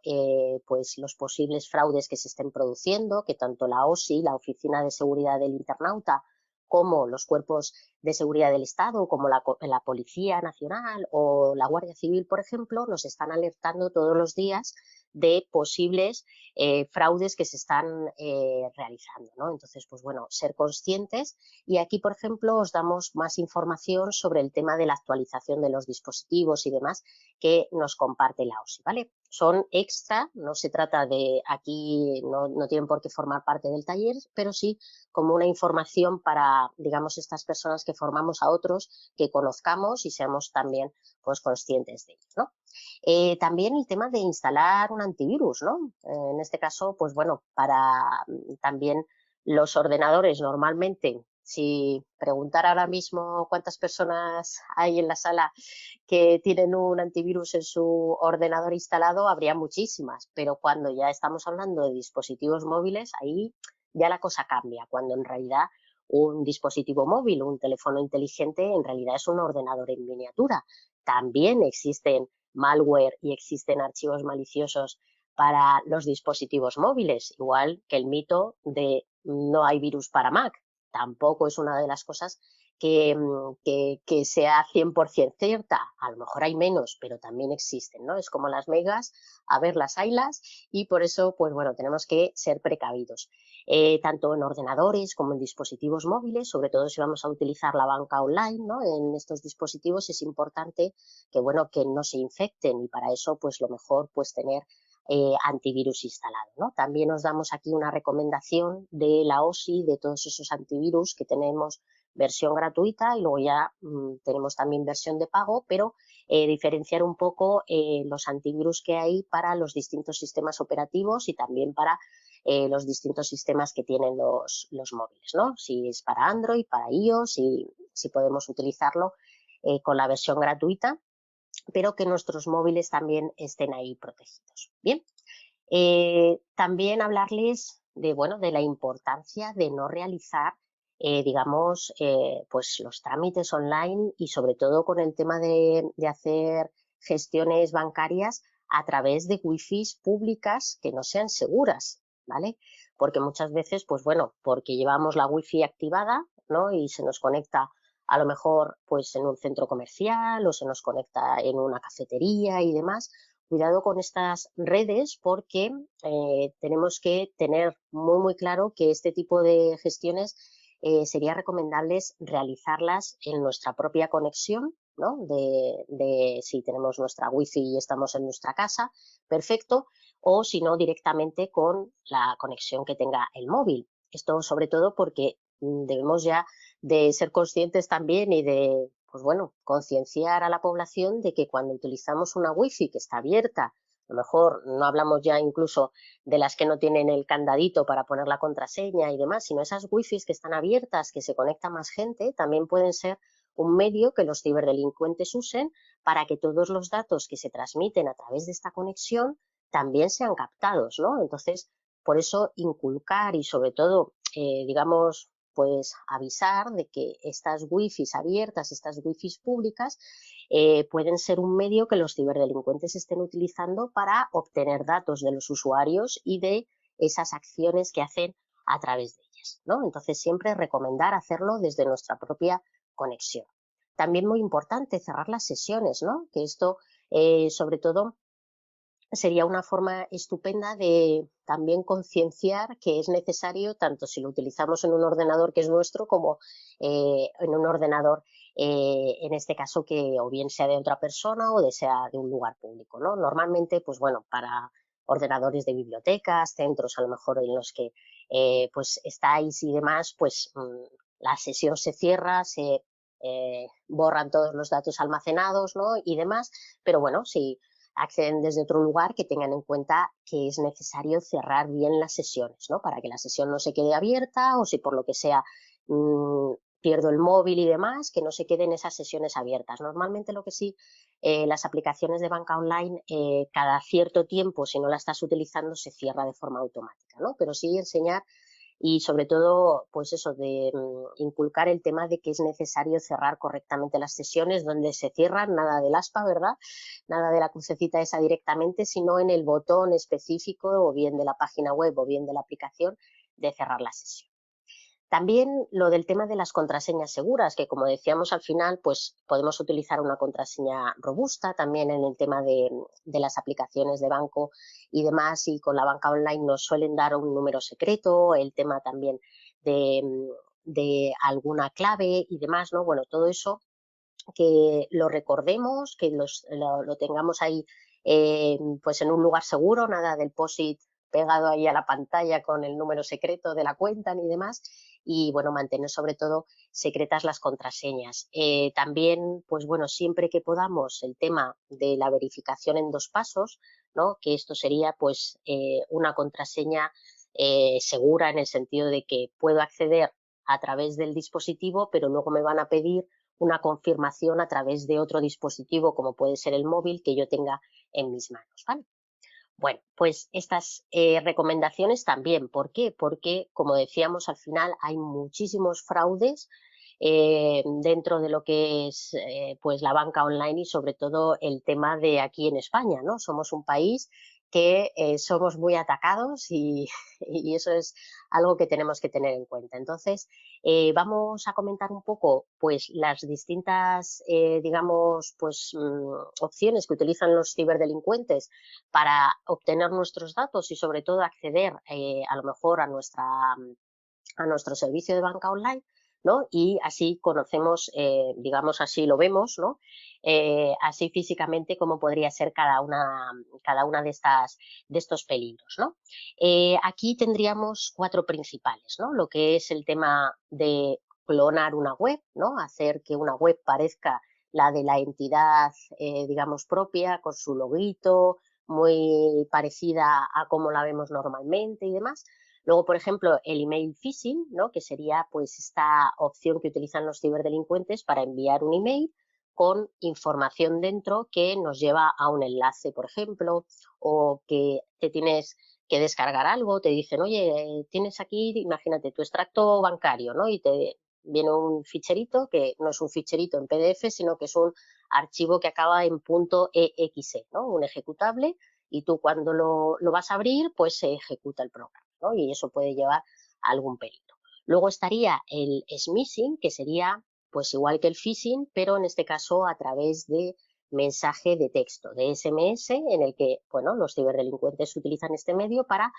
pues los posibles fraudes que se estén produciendo, que tanto la OSI, la Oficina de Seguridad del Internauta, como los cuerpos de seguridad del Estado, como la Policía Nacional o la Guardia Civil, por ejemplo, nos están alertando todos los días de posibles fraudes que se están realizando, ¿no? Entonces, pues bueno, ser conscientes y aquí, por ejemplo, os damos más información sobre el tema de la actualización de los dispositivos y demás que nos comparte la OSI, ¿vale? Son extra, no se trata de aquí, no tienen por qué formar parte del taller, pero sí como una información para, digamos, estas personas que formamos a otros, que conozcamos y seamos también pues conscientes de ello, ¿no? También el tema de instalar un antivirus, ¿no? En este caso, pues bueno, para también los ordenadores normalmente, si preguntar ahora mismo cuántas personas hay en la sala que tienen un antivirus en su ordenador instalado, habría muchísimas, pero cuando ya estamos hablando de dispositivos móviles, ahí ya la cosa cambia, cuando en realidad un dispositivo móvil, un teléfono inteligente, en realidad es un ordenador en miniatura. También existen malware y existen archivos maliciosos para los dispositivos móviles, igual que el mito de no hay virus para Mac. Tampoco es una de las cosas que sea 100% cierta. A lo mejor hay menos, pero también existen, ¿no? Es como las megas, a ver, las haylas y por eso, pues bueno, tenemos que ser precavidos. Tanto en ordenadores como en dispositivos móviles, sobre todo si vamos a utilizar la banca online, ¿no? En estos dispositivos es importante que, bueno, que no se infecten y para eso, pues lo mejor, pues tener antivirus instalado, ¿no? También os damos aquí una recomendación de la OSI, de todos esos antivirus que tenemos versión gratuita y luego ya tenemos también versión de pago, pero diferenciar un poco los antivirus que hay para los distintos sistemas operativos y también para los distintos sistemas que tienen los móviles, ¿no? Si es para Android, para iOS, si podemos utilizarlo con la versión gratuita, pero que nuestros móviles también estén ahí protegidos. Bien, también hablarles de, bueno, de la importancia de no realizar, digamos, pues los trámites online y sobre todo con el tema de hacer gestiones bancarias a través de wifis públicas que no sean seguras, ¿vale? Porque muchas veces, pues bueno, porque llevamos la wifi activada, ¿no? Y se nos conecta a lo mejor pues en un centro comercial o se nos conecta en una cafetería y demás. Cuidado con estas redes porque tenemos que tener muy claro que este tipo de gestiones sería recomendable realizarlas en nuestra propia conexión, ¿no? Si tenemos nuestra wifi y estamos en nuestra casa, perfecto, o si no directamente con la conexión que tenga el móvil. Esto sobre todo porque debemos ya de ser conscientes también y de, pues bueno, concienciar a la población de que cuando utilizamos una wifi que está abierta, a lo mejor no hablamos ya incluso de las que no tienen el candadito para poner la contraseña y demás, sino esas wifis que están abiertas, que se conecta más gente, también pueden ser un medio que los ciberdelincuentes usen para que todos los datos que se transmiten a través de esta conexión también sean captados, ¿no? Entonces, por eso inculcar y sobre todo, digamos, pues avisar de que estas wifis abiertas, estas wifis públicas, pueden ser un medio que los ciberdelincuentes estén utilizando para obtener datos de los usuarios y de esas acciones que hacen a través de ellas, ¿no? Entonces siempre recomendar hacerlo desde nuestra propia conexión. También muy importante cerrar las sesiones, ¿no? Que esto, sobre todo, sería una forma estupenda de también concienciar que es necesario, tanto si lo utilizamos en un ordenador que es nuestro, como en un ordenador, en este caso, que o bien sea de otra persona o sea de un lugar público, ¿no? Normalmente, pues bueno, para ordenadores de bibliotecas, centros a lo mejor en los que pues estáis y demás, pues la sesión se cierra, borran todos los datos almacenados, ¿no? Y demás, pero bueno, si acceden desde otro lugar, que tengan en cuenta que es necesario cerrar bien las sesiones, ¿no? Para que la sesión no se quede abierta, o si por lo que sea pierdo el móvil y demás, que no se queden esas sesiones abiertas. Normalmente lo que sí, las aplicaciones de banca online, cada cierto tiempo, si no la estás utilizando, se cierra de forma automática, ¿no? Pero sí enseñar y sobre todo, pues eso, de inculcar el tema de que es necesario cerrar correctamente las sesiones donde se cierran, nada del aspa, ¿verdad? Nada de la crucecita esa directamente, sino en el botón específico, o bien de la página web o bien de la aplicación, de cerrar la sesión. También lo del tema de las contraseñas seguras, que como decíamos al final, pues podemos utilizar una contraseña robusta también en el tema de las aplicaciones de banco y demás, y con la banca online nos suelen dar un número secreto, el tema también de alguna clave y demás, ¿no? Bueno, todo eso que lo recordemos, que lo tengamos ahí pues en un lugar seguro, nada del POSIT pegado ahí a la pantalla con el número secreto de la cuenta ni demás, y bueno, mantener sobre todo secretas las contraseñas. También, pues bueno, siempre que podamos, el tema de la verificación en 2 pasos, ¿no? Que esto sería pues una contraseña segura, en el sentido de que puedo acceder a través del dispositivo, pero luego me van a pedir una confirmación a través de otro dispositivo, como puede ser el móvil, que yo tenga en mis manos, ¿vale? Bueno, pues estas recomendaciones también. ¿Por qué? Porque, como decíamos, al final hay muchísimos fraudes dentro de lo que es pues la banca online, y sobre todo el tema de aquí en España, ¿no? Somos un país que somos muy atacados y eso es algo que tenemos que tener en cuenta. Entonces, vamos a comentar un poco pues las distintas, digamos, pues opciones que utilizan los ciberdelincuentes para obtener nuestros datos y sobre todo acceder a lo mejor a nuestro servicio de banca online, ¿no? Y así conocemos, digamos, así lo vemos, ¿no? Así físicamente cómo podría ser cada una de estos peligros, ¿no? Aquí tendríamos 4 principales, ¿no? Lo que es el tema de clonar una web, ¿no? Hacer que una web parezca la de la entidad, digamos, propia, con su loguito, muy parecida a como la vemos normalmente y demás. Luego, por ejemplo, el email phishing, ¿no? Que sería pues esta opción que utilizan los ciberdelincuentes para enviar un email con información dentro que nos lleva a un enlace, por ejemplo, o que te tienes que descargar algo, te dicen, oye, tienes aquí, imagínate, tu extracto bancario, ¿no? Y te viene un ficherito que no es un ficherito en PDF, sino que es un archivo que acaba en .exe, ¿no? Un ejecutable, y tú cuando lo vas a abrir, pues se ejecuta el programa, ¿no? Y eso puede llevar a algún peligro. Luego estaría el smishing, que sería pues igual que el phishing, pero en este caso a través de mensaje de texto, de SMS, en el que, bueno, los ciberdelincuentes utilizan este medio para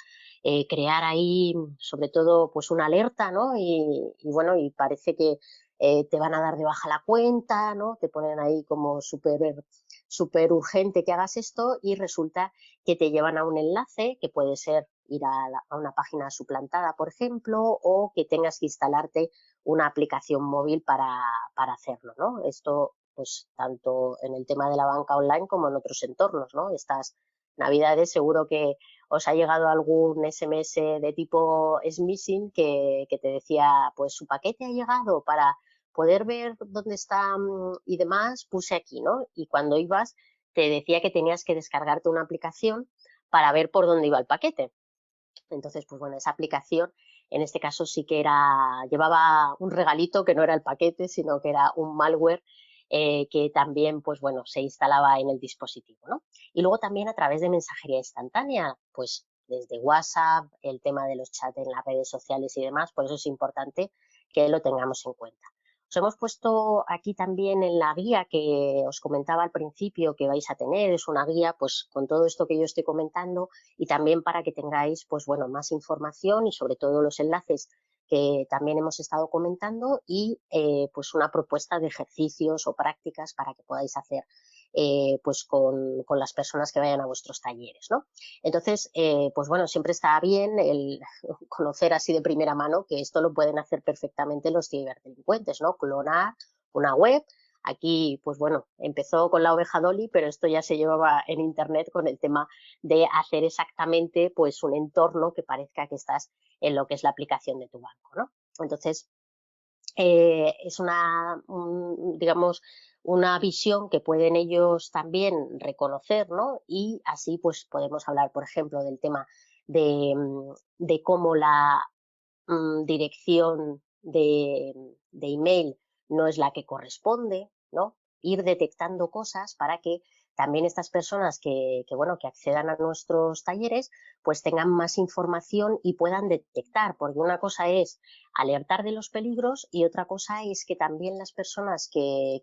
crear ahí, sobre todo, pues una alerta, ¿no? Y bueno, y parece que te van a dar de baja la cuenta, ¿no? Te ponen ahí como súper urgente que hagas esto, y resulta que te llevan a un enlace que puede ser ir a una página suplantada, por ejemplo, o que tengas que instalarte una aplicación móvil para hacerlo, ¿no? Esto, pues, tanto en el tema de la banca online como en otros entornos, ¿no? Estas navidades seguro que os ha llegado algún SMS de tipo smishing que te decía, pues su paquete ha llegado, para poder ver dónde está y demás, puse aquí, ¿no? Y cuando ibas te decía que tenías que descargarte una aplicación para ver por dónde iba el paquete. Entonces, pues bueno, esa aplicación en este caso sí que llevaba un regalito que no era el paquete, sino que era un malware que también, pues bueno, se instalaba en el dispositivo, ¿no? Y luego también a través de mensajería instantánea, pues desde WhatsApp, el tema de los chats en las redes sociales y demás, por eso es importante que lo tengamos en cuenta. Os hemos puesto aquí también en la guía que os comentaba al principio que vais a tener, es una guía pues con todo esto que yo estoy comentando, y también para que tengáis pues bueno, más información y sobre todo los enlaces que también hemos estado comentando, y pues una propuesta de ejercicios o prácticas para que podáis hacer pues con las personas que vayan a vuestros talleres, ¿no? Entonces, pues bueno, siempre está bien el conocer así de primera mano que esto lo pueden hacer perfectamente los ciberdelincuentes, ¿no? Clonar una web. Aquí, pues bueno, empezó con la oveja Dolly, pero esto ya se llevaba en Internet con el tema de hacer exactamente pues un entorno que parezca que estás en lo que es la aplicación de tu banco, ¿no? Entonces, es digamos, una visión que pueden ellos también reconocer, ¿no? Y así pues podemos hablar, por ejemplo, del tema de cómo la dirección de email no es la que corresponde, ¿no? Ir detectando cosas para que también estas personas bueno, que accedan a nuestros talleres pues tengan más información y puedan detectar, porque una cosa es alertar de los peligros y otra cosa es que también las personas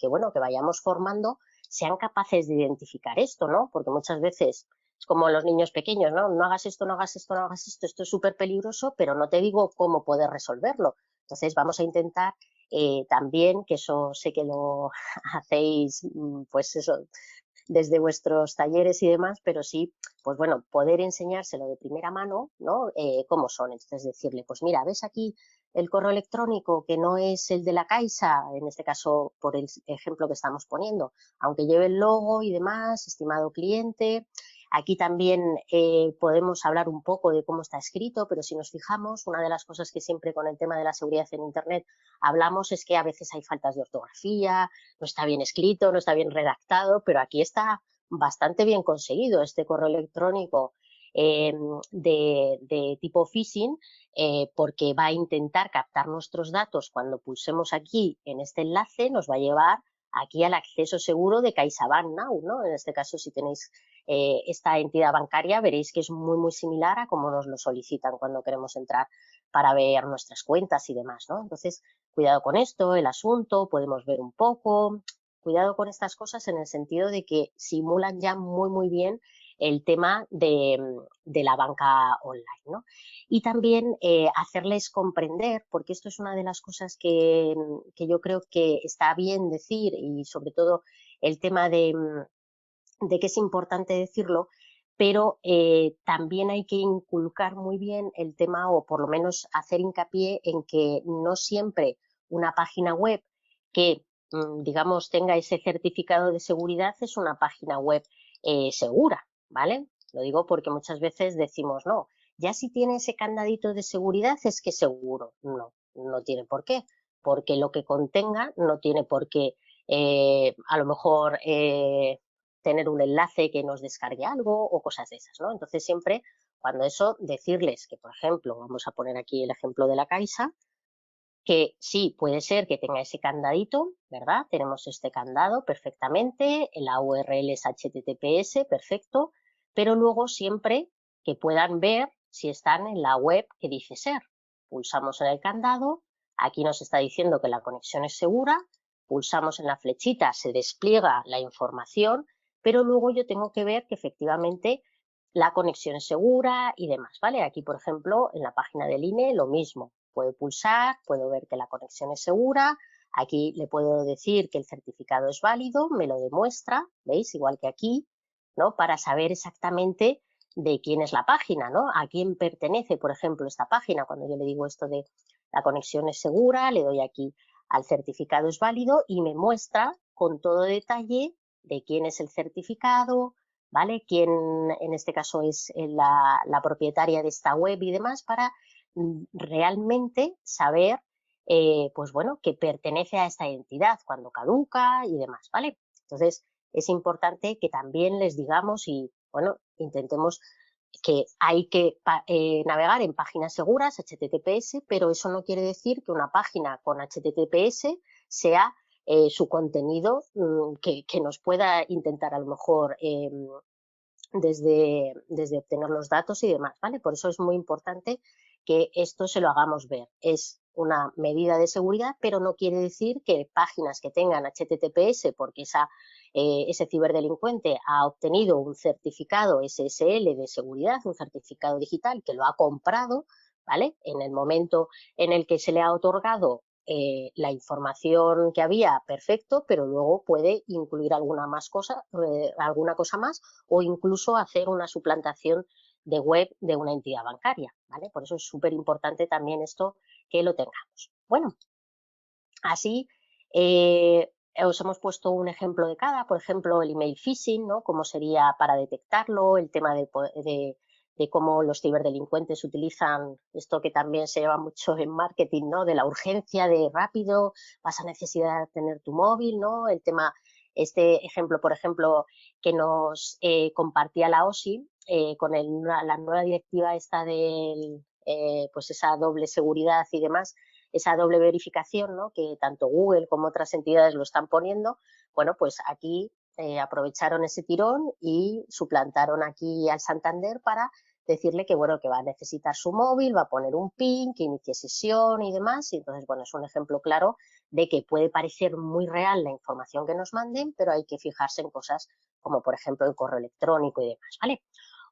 bueno, que vayamos formando sean capaces de identificar esto, ¿no? Porque muchas veces es como los niños pequeños, ¿no? No hagas esto, no hagas esto, no hagas esto es súper peligroso, pero no te digo cómo poder resolverlo. Entonces vamos a intentar también, que eso sé que lo hacéis, pues eso, desde vuestros talleres y demás, pero sí, pues bueno, poder enseñárselo de primera mano, ¿no? Cómo son. Entonces decirle, pues mira, ¿ves aquí el correo electrónico que no es el de la Caixa, en este caso por el ejemplo que estamos poniendo, aunque lleve el logo y demás, estimado cliente? Aquí también podemos hablar un poco de cómo está escrito, pero si nos fijamos, una de las cosas que siempre con el tema de la seguridad en Internet hablamos es que a veces hay faltas de ortografía, no está bien escrito, no está bien redactado, pero aquí está bastante bien conseguido este correo electrónico de tipo phishing, porque va a intentar captar nuestros datos. Cuando pulsemos aquí en este enlace nos va a llevar aquí al acceso seguro de CaixaBank Now, ¿no? En este caso, si tenéis esta entidad bancaria, veréis que es muy similar a como nos lo solicitan cuando queremos entrar para ver nuestras cuentas y demás, ¿no? Entonces, cuidado con esto, el asunto, podemos ver un poco, cuidado con estas cosas en el sentido de que simulan ya muy bien el tema de la banca online, ¿no? Y también hacerles comprender, porque esto es una de las cosas que yo creo que está bien decir, y sobre todo el tema de que es importante decirlo, pero también hay que inculcar muy bien el tema, o por lo menos hacer hincapié en que no siempre una página web que, digamos, tenga ese certificado de seguridad es una página web segura, ¿vale? Lo digo porque muchas veces decimos, no, ya si tiene ese candadito de seguridad es que seguro. No, no tiene por qué, porque lo que contenga no tiene por qué a lo mejor tener un enlace que nos descargue algo o cosas de esas, ¿no? Entonces siempre cuando eso decirles que, por ejemplo, vamos a poner aquí el ejemplo de la Caixa, que sí, puede ser que tenga ese candadito, ¿verdad? Tenemos este candado perfectamente, la URL es HTTPS, perfecto, pero luego siempre que puedan ver si están en la web que dice ser. Pulsamos en el candado, aquí nos está diciendo que la conexión es segura, pulsamos en la flechita, se despliega la información, pero luego yo tengo que ver que efectivamente la conexión es segura y demás, ¿vale? Aquí, por ejemplo, en la página del INE lo mismo. Puedo pulsar, puedo ver que la conexión es segura, aquí le puedo decir que el certificado es válido, me lo demuestra, ¿veis? Igual que aquí, ¿no? Para saber exactamente de quién es la página, ¿no? A quién pertenece, por ejemplo, esta página. Cuando yo le digo esto de la conexión es segura, le doy aquí al certificado es válido y me muestra con todo detalle de quién es el certificado, ¿vale? Quién en este caso es la propietaria de esta web y demás, para realmente saber, pues bueno, que pertenece a esta entidad cuando caduca y demás, ¿vale? Entonces, es importante que también les digamos y, bueno, intentemos que hay que navegar en páginas seguras, HTTPS, pero eso no quiere decir que una página con HTTPS sea su contenido que nos pueda intentar a lo mejor desde obtener los datos y demás, ¿vale? Por eso es muy importante que esto se lo hagamos ver. Es una medida de seguridad, pero no quiere decir que páginas que tengan HTTPS, porque ese ciberdelincuente ha obtenido un certificado SSL de seguridad, un certificado digital que lo ha comprado, ¿vale? En el momento en el que se le ha otorgado la información que había, perfecto, pero luego puede incluir alguna cosa más o incluso hacer una suplantación de web de una entidad bancaria, ¿vale? Por eso es súper importante también esto que lo tengamos. Bueno, así Os hemos puesto un ejemplo de cada, por ejemplo, el email phishing, ¿no? Cómo sería para detectarlo, el tema de cómo los ciberdelincuentes utilizan esto que también se lleva mucho en marketing, ¿no? De la urgencia, de rápido, vas a necesitar tener tu móvil, ¿no? El tema, este ejemplo, por ejemplo, que nos compartía la OSI con la nueva directiva esta del, pues esa doble seguridad y demás, esa doble verificación, ¿no? Que tanto Google como otras entidades lo están poniendo. Bueno, pues aquí aprovecharon ese tirón y suplantaron aquí al Santander para decirle que, bueno, que va a necesitar su móvil, va a poner un PIN, que inicie sesión y demás. Y entonces, bueno, es un ejemplo claro de que puede parecer muy real la información que nos manden, pero hay que fijarse en cosas como, por ejemplo, el correo electrónico y demás, ¿vale?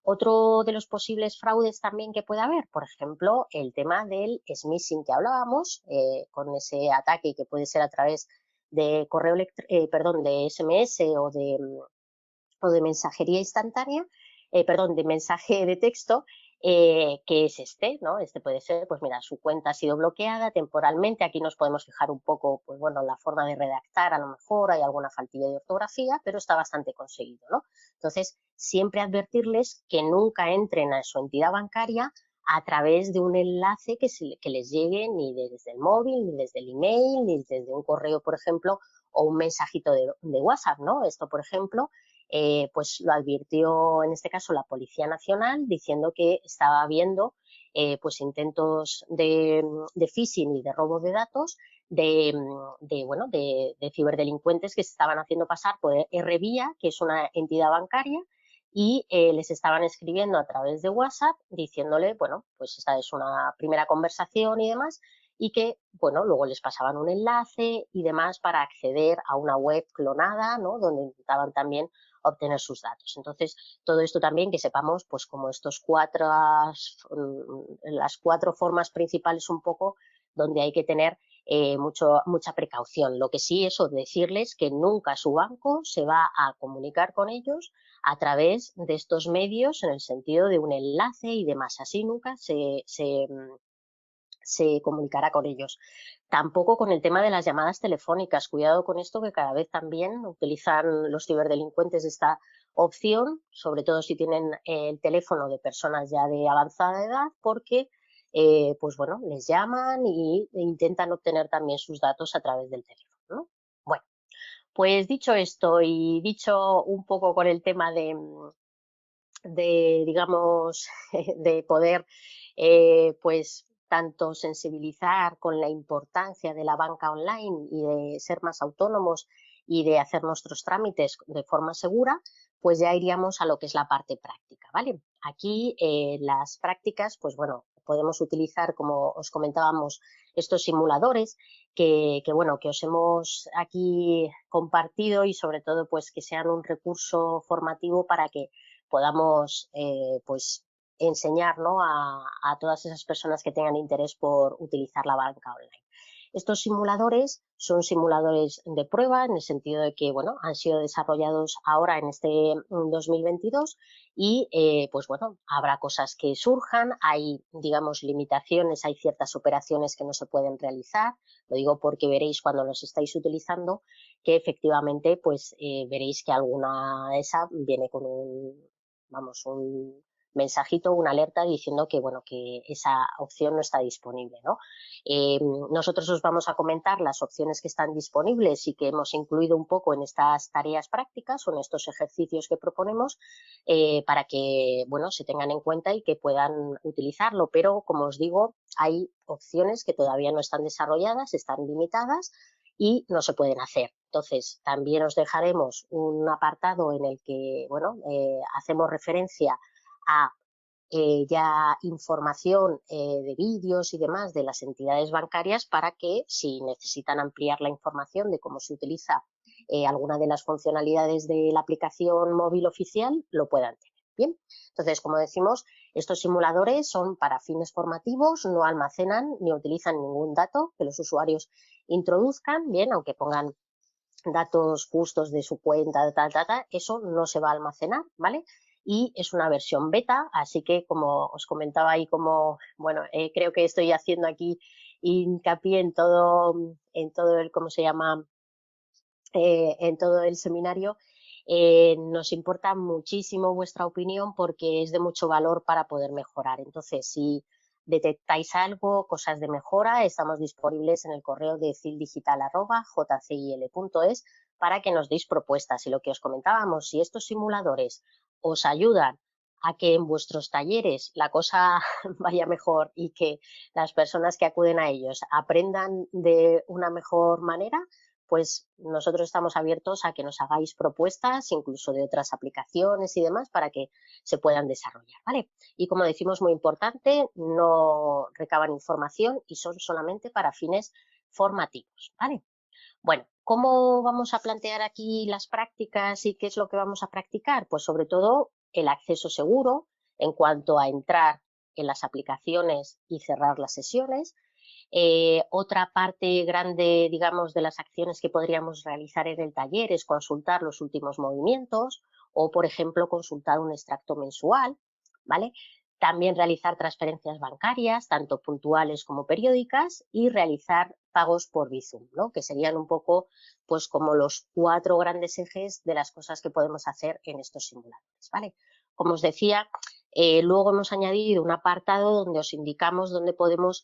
Otro de los posibles fraudes también que puede haber, por ejemplo, el tema del smishing que hablábamos, con ese ataque que puede ser a través de perdón, de SMS o de mensajería instantánea, perdón, de mensaje de texto, que es este, ¿no? Este puede ser, pues mira, su cuenta ha sido bloqueada temporalmente, aquí nos podemos fijar un poco, pues bueno, la forma de redactar, a lo mejor hay alguna faltilla de ortografía, pero está bastante conseguido, ¿no? Entonces, siempre advertirles que nunca entren a su entidad bancaria a través de un enlace que les llegue ni desde el móvil, ni desde el email, ni desde un correo, por ejemplo, o un mensajito de WhatsApp, ¿no? Esto, por ejemplo, pues lo advirtió en este caso la Policía Nacional diciendo que estaba habiendo pues intentos de phishing y de robo de datos bueno, de ciberdelincuentes que se estaban haciendo pasar por RVIA, que es una entidad bancaria, y les estaban escribiendo a través de WhatsApp diciéndole, bueno, pues esta es una primera conversación y demás, y que, bueno, luego les pasaban un enlace y demás para acceder a una web clonada, ¿no? Donde intentaban también obtener sus datos. Entonces, todo esto también que sepamos, pues como las cuatro formas principales un poco donde hay que tener mucha precaución. Lo que sí es decirles que nunca su banco se va a comunicar con ellos a través de estos medios en el sentido de un enlace y demás. Así nunca se comunicará con ellos. Tampoco con el tema de las llamadas telefónicas. Cuidado con esto, que cada vez también utilizan los ciberdelincuentes esta opción, sobre todo si tienen el teléfono de personas ya de avanzada edad, porque pues bueno, les llaman e intentan obtener también sus datos a través del teléfono, ¿no? Bueno, pues dicho esto y dicho un poco con el tema de digamos, de poder, pues, tanto sensibilizar con la importancia de la banca online y de ser más autónomos y de hacer nuestros trámites de forma segura, pues ya iríamos a lo que es la parte práctica, ¿vale? Aquí las prácticas, pues bueno, podemos utilizar, como os comentábamos, estos simuladores bueno, que os hemos aquí compartido y sobre todo pues que sean un recurso formativo para que podamos pues enseñar, ¿no? a todas esas personas que tengan interés por utilizar la banca online. Estos simuladores son simuladores de prueba en el sentido de que, bueno, han sido desarrollados ahora en este 2022 y, pues bueno, habrá cosas que surjan, hay, digamos, limitaciones, hay ciertas operaciones que no se pueden realizar. Lo digo porque veréis cuando los estáis utilizando que efectivamente, pues veréis que alguna de esas viene con un mensajito, una alerta diciendo que, bueno, que esa opción no está disponible, ¿no? Nosotros os vamos a comentar las opciones que están disponibles y que hemos incluido un poco en estas tareas prácticas o en estos ejercicios que proponemos para que, bueno, se tengan en cuenta y que puedan utilizarlo. Pero, como os digo, hay opciones que todavía no están desarrolladas, están limitadas y no se pueden hacer. Entonces, también os dejaremos un apartado en el que, bueno, hacemos referencia a ya información de vídeos y demás de las entidades bancarias para que si necesitan ampliar la información de cómo se utiliza alguna de las funcionalidades de la aplicación móvil oficial, lo puedan tener. Bien, entonces, como decimos, estos simuladores son para fines formativos, no almacenan ni utilizan ningún dato que los usuarios introduzcan, bien, aunque pongan datos justos de su cuenta, eso no se va a almacenar, ¿vale? Y es una versión beta, así que como os comentaba ahí, como, bueno, creo que estoy haciendo aquí hincapié en todo el, ¿cómo se llama? En todo el seminario, nos importa muchísimo vuestra opinión porque es de mucho valor para poder mejorar. Entonces, si detectáis algo, cosas de mejora, estamos disponibles en el correo de fielddigital@jcil.es para que nos deis propuestas. Y lo que os comentábamos, si estos simuladores os ayudan a que en vuestros talleres la cosa vaya mejor y que las personas que acuden a ellos aprendan de una mejor manera, pues nosotros estamos abiertos a que nos hagáis propuestas, incluso de otras aplicaciones y demás, para que se puedan desarrollar, ¿vale? Y como decimos, muy importante, no recaban información y son solamente para fines formativos, ¿vale? Bueno, ¿cómo vamos a plantear aquí las prácticas y qué es lo que vamos a practicar? Pues sobre todo el acceso seguro en cuanto a entrar en las aplicaciones y cerrar las sesiones. Otra parte grande, digamos, de las acciones que podríamos realizar en el taller es consultar los últimos movimientos o, por ejemplo, consultar un extracto mensual, ¿vale? También realizar transferencias bancarias, tanto puntuales como periódicas, y realizar pagos por Bizum, ¿no? Que serían un poco, pues, como los 4 grandes ejes de las cosas que podemos hacer en estos simuladores, ¿vale? Como os decía, luego hemos añadido un apartado donde os indicamos dónde podemos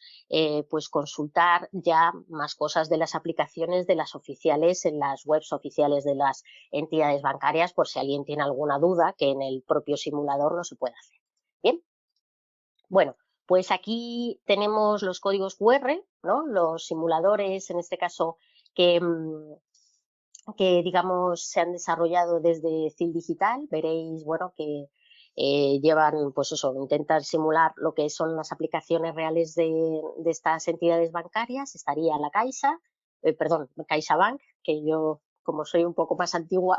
pues consultar ya más cosas de las aplicaciones de las oficiales en las webs oficiales de las entidades bancarias, por si alguien tiene alguna duda que en el propio simulador no se puede hacer. Bien, bueno, pues aquí tenemos los códigos QR, ¿no? Los simuladores, en este caso, que digamos se han desarrollado desde CIL Digital. Veréis, bueno, que llevan, pues eso, intentan simular lo que son las aplicaciones reales de estas entidades bancarias. Estaría la Caixa, perdón, CaixaBank, que yo, como soy un poco más antigua,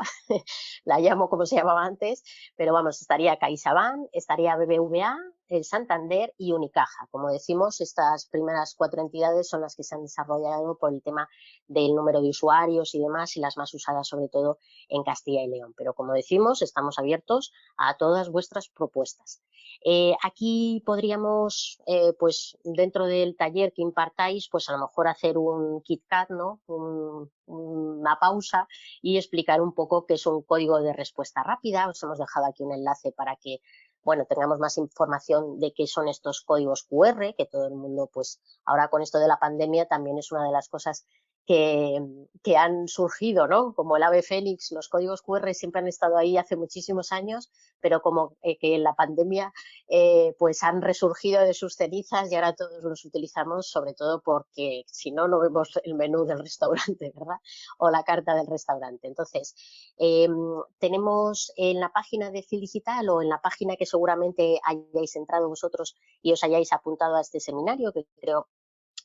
la llamo como se llamaba antes, pero vamos, estaría CaixaBank, estaría BBVA, el Santander y Unicaja. Como decimos, estas primeras 4 entidades son las que se han desarrollado por el tema del número de usuarios y demás, y las más usadas sobre todo en Castilla y León. Pero como decimos, estamos abiertos a todas vuestras propuestas. Aquí podríamos, pues dentro del taller que impartáis, pues a lo mejor hacer un KitKat, ¿no? Una pausa y explicar un poco qué es un código de respuesta rápida. Os hemos dejado aquí un enlace para que, bueno, tengamos más información de qué son estos códigos QR, que todo el mundo, pues ahora con esto de la pandemia también es una de las cosas que han surgido, ¿no? Como el ave fénix, los códigos QR siempre han estado ahí hace muchísimos años, pero como que en la pandemia pues han resurgido de sus cenizas y ahora todos los utilizamos, sobre todo porque si no, no vemos el menú del restaurante, ¿verdad? O la carta del restaurante. Entonces, tenemos en la página de CIL Digital o en la página que seguramente hayáis entrado vosotros y os hayáis apuntado a este seminario, que creo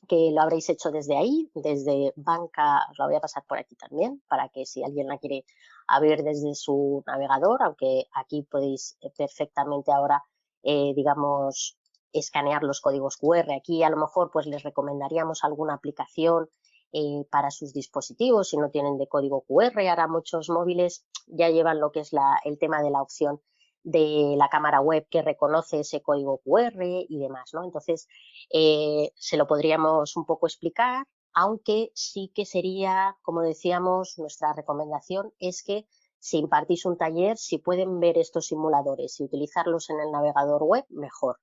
que lo habréis hecho desde ahí, desde banca. Os la voy a pasar por aquí también, para que si alguien la quiere abrir desde su navegador, aunque aquí podéis perfectamente ahora, digamos, escanear los códigos QR. Aquí a lo mejor pues les recomendaríamos alguna aplicación para sus dispositivos si no tienen de código QR. Ahora muchos móviles ya llevan lo que es el tema de la opción de la cámara web que reconoce ese código QR y demás, ¿no? Entonces, se lo podríamos un poco explicar, aunque sí que sería, como decíamos, nuestra recomendación es que si impartís un taller, si pueden ver estos simuladores y utilizarlos en el navegador web, mejor.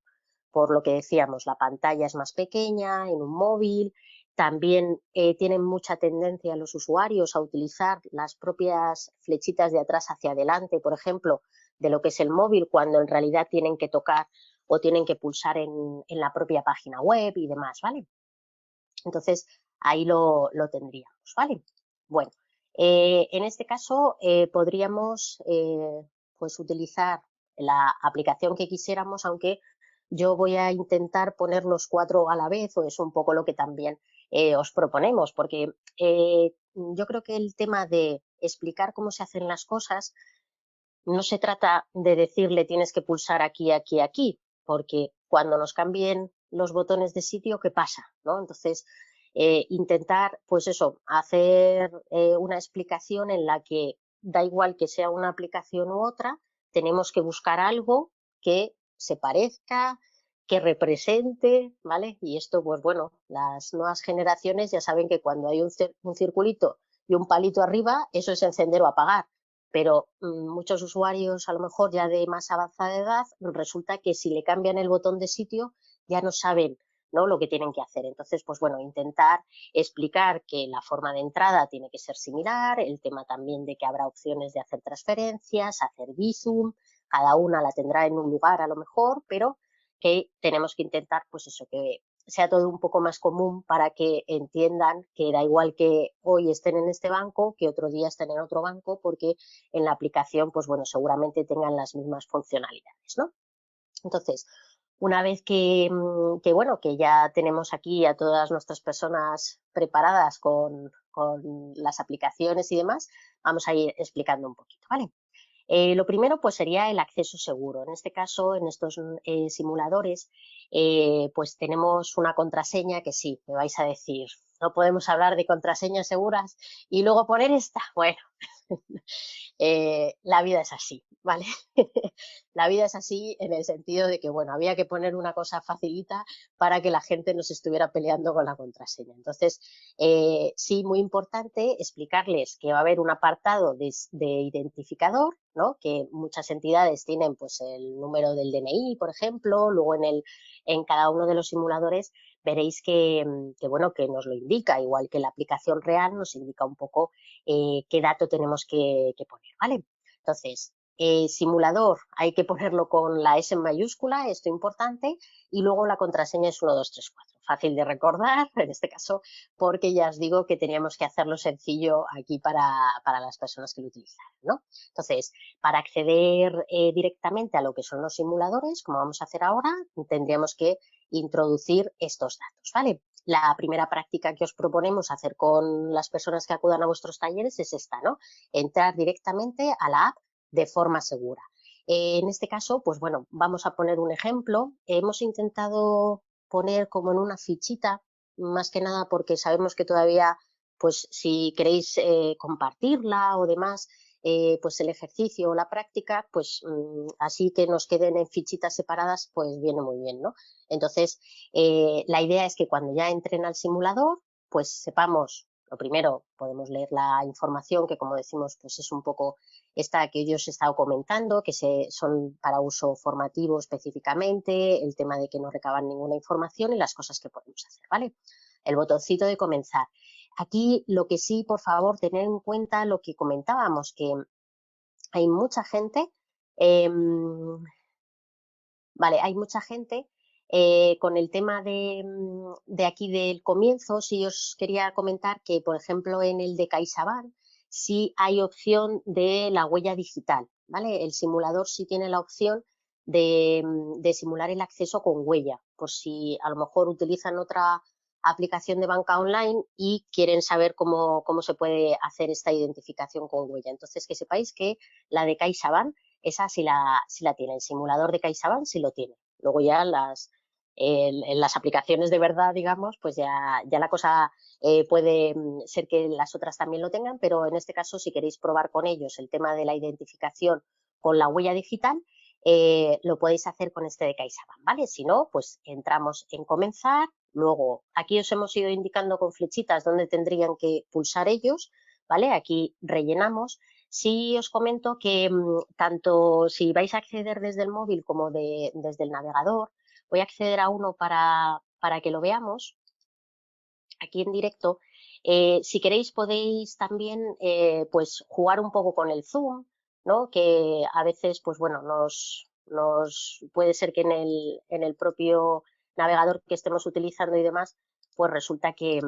Por lo que decíamos, la pantalla es más pequeña en un móvil. También tienen mucha tendencia los usuarios a utilizar las propias flechitas de atrás hacia adelante, por ejemplo, de lo que es el móvil, cuando en realidad tienen que tocar o tienen que pulsar en la propia página web y demás, ¿vale? Entonces, ahí lo tendríamos, ¿vale? Bueno, en este caso podríamos pues utilizar la aplicación que quisiéramos, aunque yo voy a intentar poner los 4 a la vez, o es un poco lo que también os proponemos, porque yo creo que el tema de explicar cómo se hacen las cosas no se trata de decirle tienes que pulsar aquí, aquí, aquí, porque cuando nos cambien los botones de sitio, ¿qué pasa? ¿No? Entonces, intentar, pues eso, hacer una explicación en la que da igual que sea una aplicación u otra, tenemos que buscar algo que se parezca, que represente, ¿vale? Y esto, pues bueno, las nuevas generaciones ya saben que cuando hay un circulito y un palito arriba, eso es encender o apagar. Pero muchos usuarios, a lo mejor ya de más avanzada edad, resulta que si le cambian el botón de sitio, ya no saben, ¿no?, lo que tienen que hacer. Entonces, pues bueno, intentar explicar que la forma de entrada tiene que ser similar, el tema también de que habrá opciones de hacer transferencias, hacer Bizum, cada una la tendrá en un lugar a lo mejor, pero que tenemos que intentar, pues eso, que sea todo un poco más común para que entiendan que da igual que hoy estén en este banco, que otro día estén en otro banco, porque en la aplicación, pues bueno, seguramente tengan las mismas funcionalidades, ¿no? Entonces, una vez que bueno, que ya tenemos aquí a todas nuestras personas preparadas con las aplicaciones y demás, vamos a ir explicando un poquito, ¿vale? Lo primero, pues sería el acceso seguro. En este caso, en estos simuladores, pues tenemos una contraseña que sí, me vais a decir, no podemos hablar de contraseñas seguras y luego poner esta. Bueno, la vida es así, ¿vale? La vida es así en el sentido de que, bueno, había que poner una cosa facilita para que la gente no se estuviera peleando con la contraseña. Entonces, sí, muy importante explicarles que va a haber un apartado de identificador, ¿no?, que muchas entidades tienen, pues, el número del DNI, por ejemplo, luego en cada uno de los simuladores veréis bueno, que nos lo indica, igual que la aplicación real nos indica un poco qué dato tenemos que poner, ¿vale? Entonces, simulador hay que ponerlo con la S en mayúscula, esto es importante, y luego la contraseña es 1234. Fácil de recordar, en este caso, porque ya os digo que teníamos que hacerlo sencillo aquí para las personas que lo utilizan, ¿no? Entonces, para acceder directamente a lo que son los simuladores, como vamos a hacer ahora, tendríamos que introducir estos datos, ¿vale? La primera práctica que os proponemos hacer con las personas que acudan a vuestros talleres es esta, ¿no? Entrar directamente a la app de forma segura. En este caso, pues bueno, vamos a poner un ejemplo. Hemos intentado poner como en una fichita, más que nada porque sabemos que todavía, pues si queréis compartirla o demás, pues el ejercicio o la práctica, pues así que nos queden en fichitas separadas, pues viene muy bien, ¿no? Entonces, la idea es que cuando ya entren al simulador, pues sepamos, lo primero, podemos leer la información que, como decimos, pues es un poco esta que yo os he estado comentando, que son para uso formativo específicamente, el tema de que no recaban ninguna información y las cosas que podemos hacer, ¿vale? El botoncito de comenzar. Aquí lo que sí, por favor, tener en cuenta lo que comentábamos, que hay mucha gente, vale, hay mucha gente con el tema de aquí del comienzo. Sí os quería comentar que, por ejemplo, en el de CaixaBank sí hay opción de la huella digital, ¿vale? El simulador sí tiene la opción de simular el acceso con huella, por si a lo mejor utilizan otra aplicación de banca online y quieren saber cómo se puede hacer esta identificación con huella. Entonces, que sepáis que la de CaixaBank, esa sí la tiene, el simulador de CaixaBank sí lo tiene. Luego ya en las aplicaciones de verdad, digamos, pues ya la cosa puede ser que las otras también lo tengan, pero en este caso, si queréis probar con ellos el tema de la identificación con la huella digital, lo podéis hacer con este de CaixaBank, ¿vale? Si no, pues entramos en comenzar, luego aquí os hemos ido indicando con flechitas dónde tendrían que pulsar ellos, ¿vale? Aquí rellenamos. Sí os comento que tanto si vais a acceder desde el móvil como desde el navegador, voy a acceder a uno para que lo veamos aquí en directo. Si queréis podéis también pues jugar un poco con el zoom, ¿no? Que a veces, pues bueno, nos puede ser que en el propio navegador que estemos utilizando y demás, pues resulta que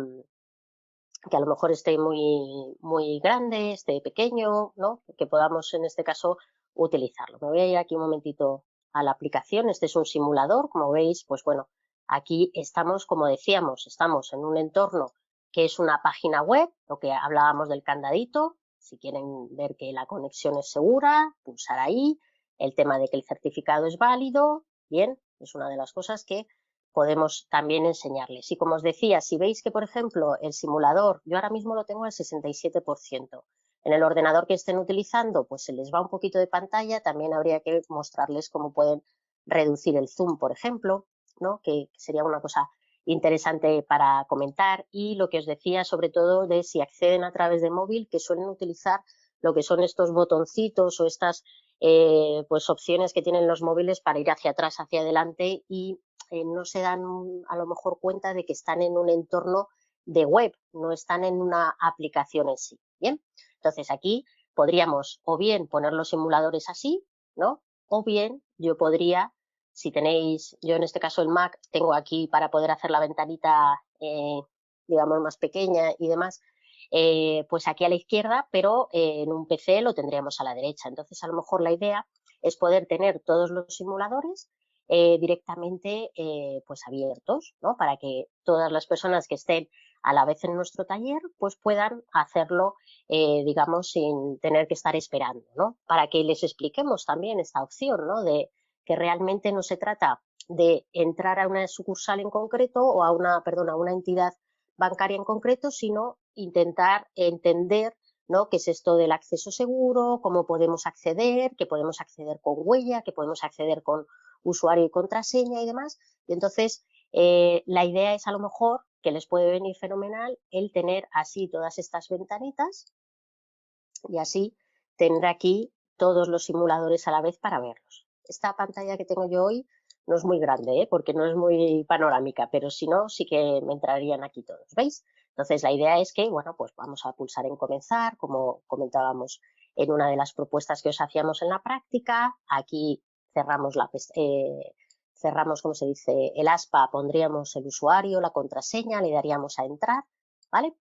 a lo mejor esté muy grande, esté pequeño, ¿no? Que podamos en este caso utilizarlo. Me voy a ir aquí un momentito a la aplicación. Este es un simulador, como veis, pues bueno, aquí estamos, como decíamos, estamos en un entorno que es una página web, lo que hablábamos del candadito. Si quieren ver que la conexión es segura, pulsar ahí. El tema de que el certificado es válido, bien, es una de las cosas que podemos también enseñarles. Y como os decía, si veis que, por ejemplo, el simulador, yo ahora mismo lo tengo al 67%, en el ordenador que estén utilizando, pues se les va un poquito de pantalla, también habría que mostrarles cómo pueden reducir el zoom, por ejemplo, ¿no? Que sería una cosa interesante para comentar. Y lo que os decía sobre todo de si acceden a través de móvil, que suelen utilizar lo que son estos botoncitos o estas pues opciones que tienen los móviles para ir hacia atrás, hacia adelante, y no se dan a lo mejor cuenta de que están en un entorno de web, no están en una aplicación en sí. Bien, entonces aquí podríamos o bien poner los simuladores así, ¿no? O bien yo podría, si tenéis, yo en este caso el Mac, tengo aquí para poder hacer la ventanita, digamos, más pequeña y demás, pues aquí a la izquierda, pero en un PC lo tendríamos a la derecha. Entonces, a lo mejor la idea es poder tener todos los simuladores directamente pues abiertos, ¿no? Para que todas las personas que estén a la vez en nuestro taller pues puedan hacerlo, digamos, sin tener que estar esperando, ¿no? Para que les expliquemos también esta opción, ¿no? De que realmente no se trata de entrar a una sucursal en concreto o a una, perdón, a una entidad bancaria en concreto, sino intentar entender, ¿no? ¿Qué es esto del acceso seguro? ¿Cómo podemos acceder? ¿Que podemos acceder con huella? ¿Que podemos acceder con usuario y contraseña y demás? Y entonces, la idea es a lo mejor que les puede venir fenomenal el tener así todas estas ventanitas y así tener aquí todos los simuladores a la vez para verlos. Esta pantalla que tengo yo hoy no es muy grande, porque no es muy panorámica, pero si no, sí que me entrarían aquí todos, ¿veis? Entonces, la idea es que, bueno, pues vamos a pulsar en comenzar, como comentábamos en una de las propuestas que os hacíamos en la práctica. Aquí cerramos cerramos, como se dice, el aspa, pondríamos el usuario, la contraseña, le daríamos a entrar, ¿vale?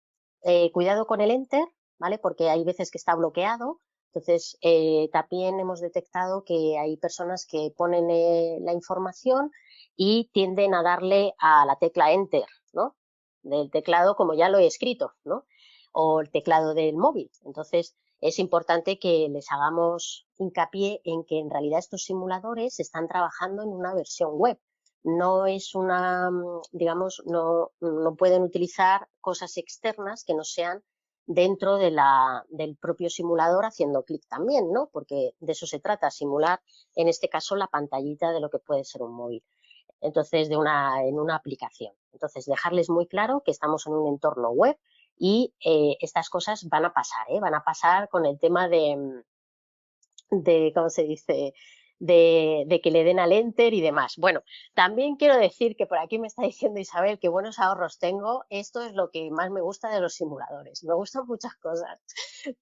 Cuidado con el enter, ¿vale? Porque hay veces que está bloqueado. Entonces, también hemos detectado que hay personas que ponen la información y tienden a darle a la tecla enter, ¿no? Del teclado, como ya lo he escrito, ¿no? O el teclado del móvil. Entonces, es importante que les hagamos hincapié en que en realidad estos simuladores están trabajando en una versión web. No es una, digamos, no pueden utilizar cosas externas que no sean dentro del propio simulador haciendo clic también, ¿no? Porque de eso se trata, simular, en este caso, la pantallita de lo que puede ser un móvil. Entonces, en una aplicación. Entonces, dejarles muy claro que estamos en un entorno web y estas cosas van a pasar, ¿eh? Van a pasar con el tema de ¿cómo se dice? De que le den al enter y demás. Bueno, también quiero decir que por aquí me está diciendo Isabel que buenos ahorros tengo. Esto es lo que más me gusta de los simuladores. Me gustan muchas cosas,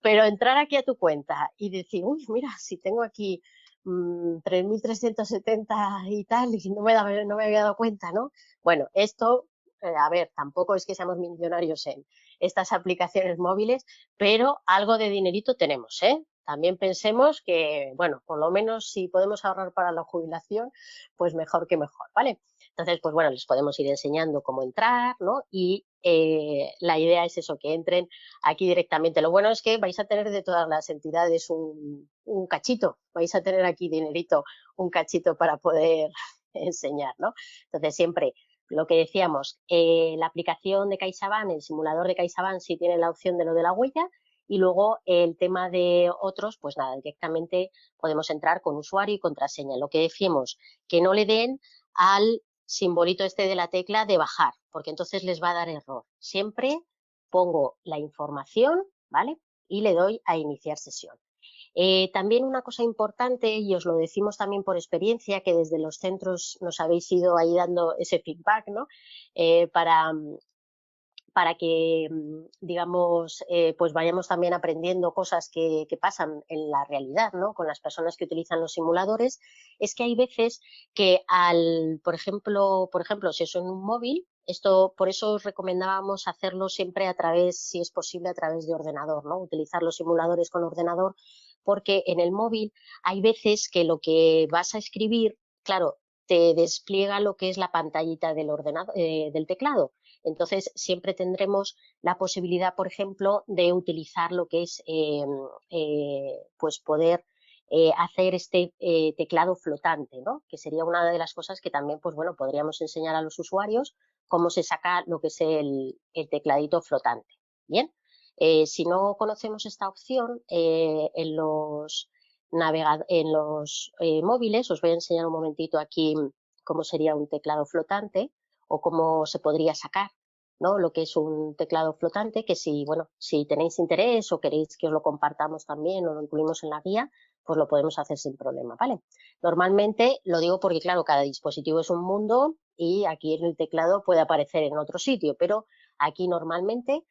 pero entrar aquí a tu cuenta y decir, uy, mira, si tengo aquí 3.370 y tal, y no me había dado cuenta, ¿no? Bueno, esto, a ver, tampoco es que seamos millonarios en estas aplicaciones móviles, pero algo de dinerito tenemos, ¿eh? También pensemos que, bueno, por lo menos si podemos ahorrar para la jubilación, pues mejor que mejor, ¿vale? Entonces, pues bueno, les podemos ir enseñando cómo entrar, ¿no? Y la idea es eso, que entren aquí directamente. Lo bueno es que vais a tener de todas las entidades un cachito, vais a tener aquí dinerito, un cachito para poder enseñar, ¿no? Entonces, siempre lo que decíamos, la aplicación de CaixaBank, el simulador de CaixaBank sí tiene la opción de lo de la huella, y luego el tema de otros, pues nada, directamente podemos entrar con usuario y contraseña. Lo que decimos, que no le den al simbolito este de la tecla de bajar, porque entonces les va a dar error. Siempre pongo la información, ¿vale? Y le doy a iniciar sesión. También una cosa importante, y os lo decimos también por experiencia, que desde los centros nos habéis ido ahí dando ese feedback, ¿no? Para que, digamos, pues vayamos también aprendiendo cosas que pasan en la realidad, ¿no? Con las personas que utilizan los simuladores, es que hay veces que por ejemplo, si es en un móvil, esto, por eso os recomendábamos hacerlo siempre a través, si es posible, a través de ordenador, ¿no? Utilizar los simuladores con ordenador, porque en el móvil hay veces que lo que vas a escribir, claro, te despliega lo que es la pantallita del ordenador, del teclado. Entonces, siempre tendremos la posibilidad, por ejemplo, de utilizar lo que es, pues poder hacer este teclado flotante, ¿no? Que sería una de las cosas que también, pues bueno, podríamos enseñar a los usuarios cómo se saca lo que es el tecladito flotante. Bien, si no conocemos esta opción, en los móviles, os voy a enseñar un momentito aquí cómo sería un teclado flotante o cómo se podría sacar, ¿no? Lo que es un teclado flotante, que si, bueno, si tenéis interés o queréis que os lo compartamos también o lo incluimos en la guía, pues lo podemos hacer sin problema, ¿vale? Normalmente lo digo porque, claro, cada dispositivo es un mundo y aquí en el teclado puede aparecer en otro sitio, pero aquí normalmente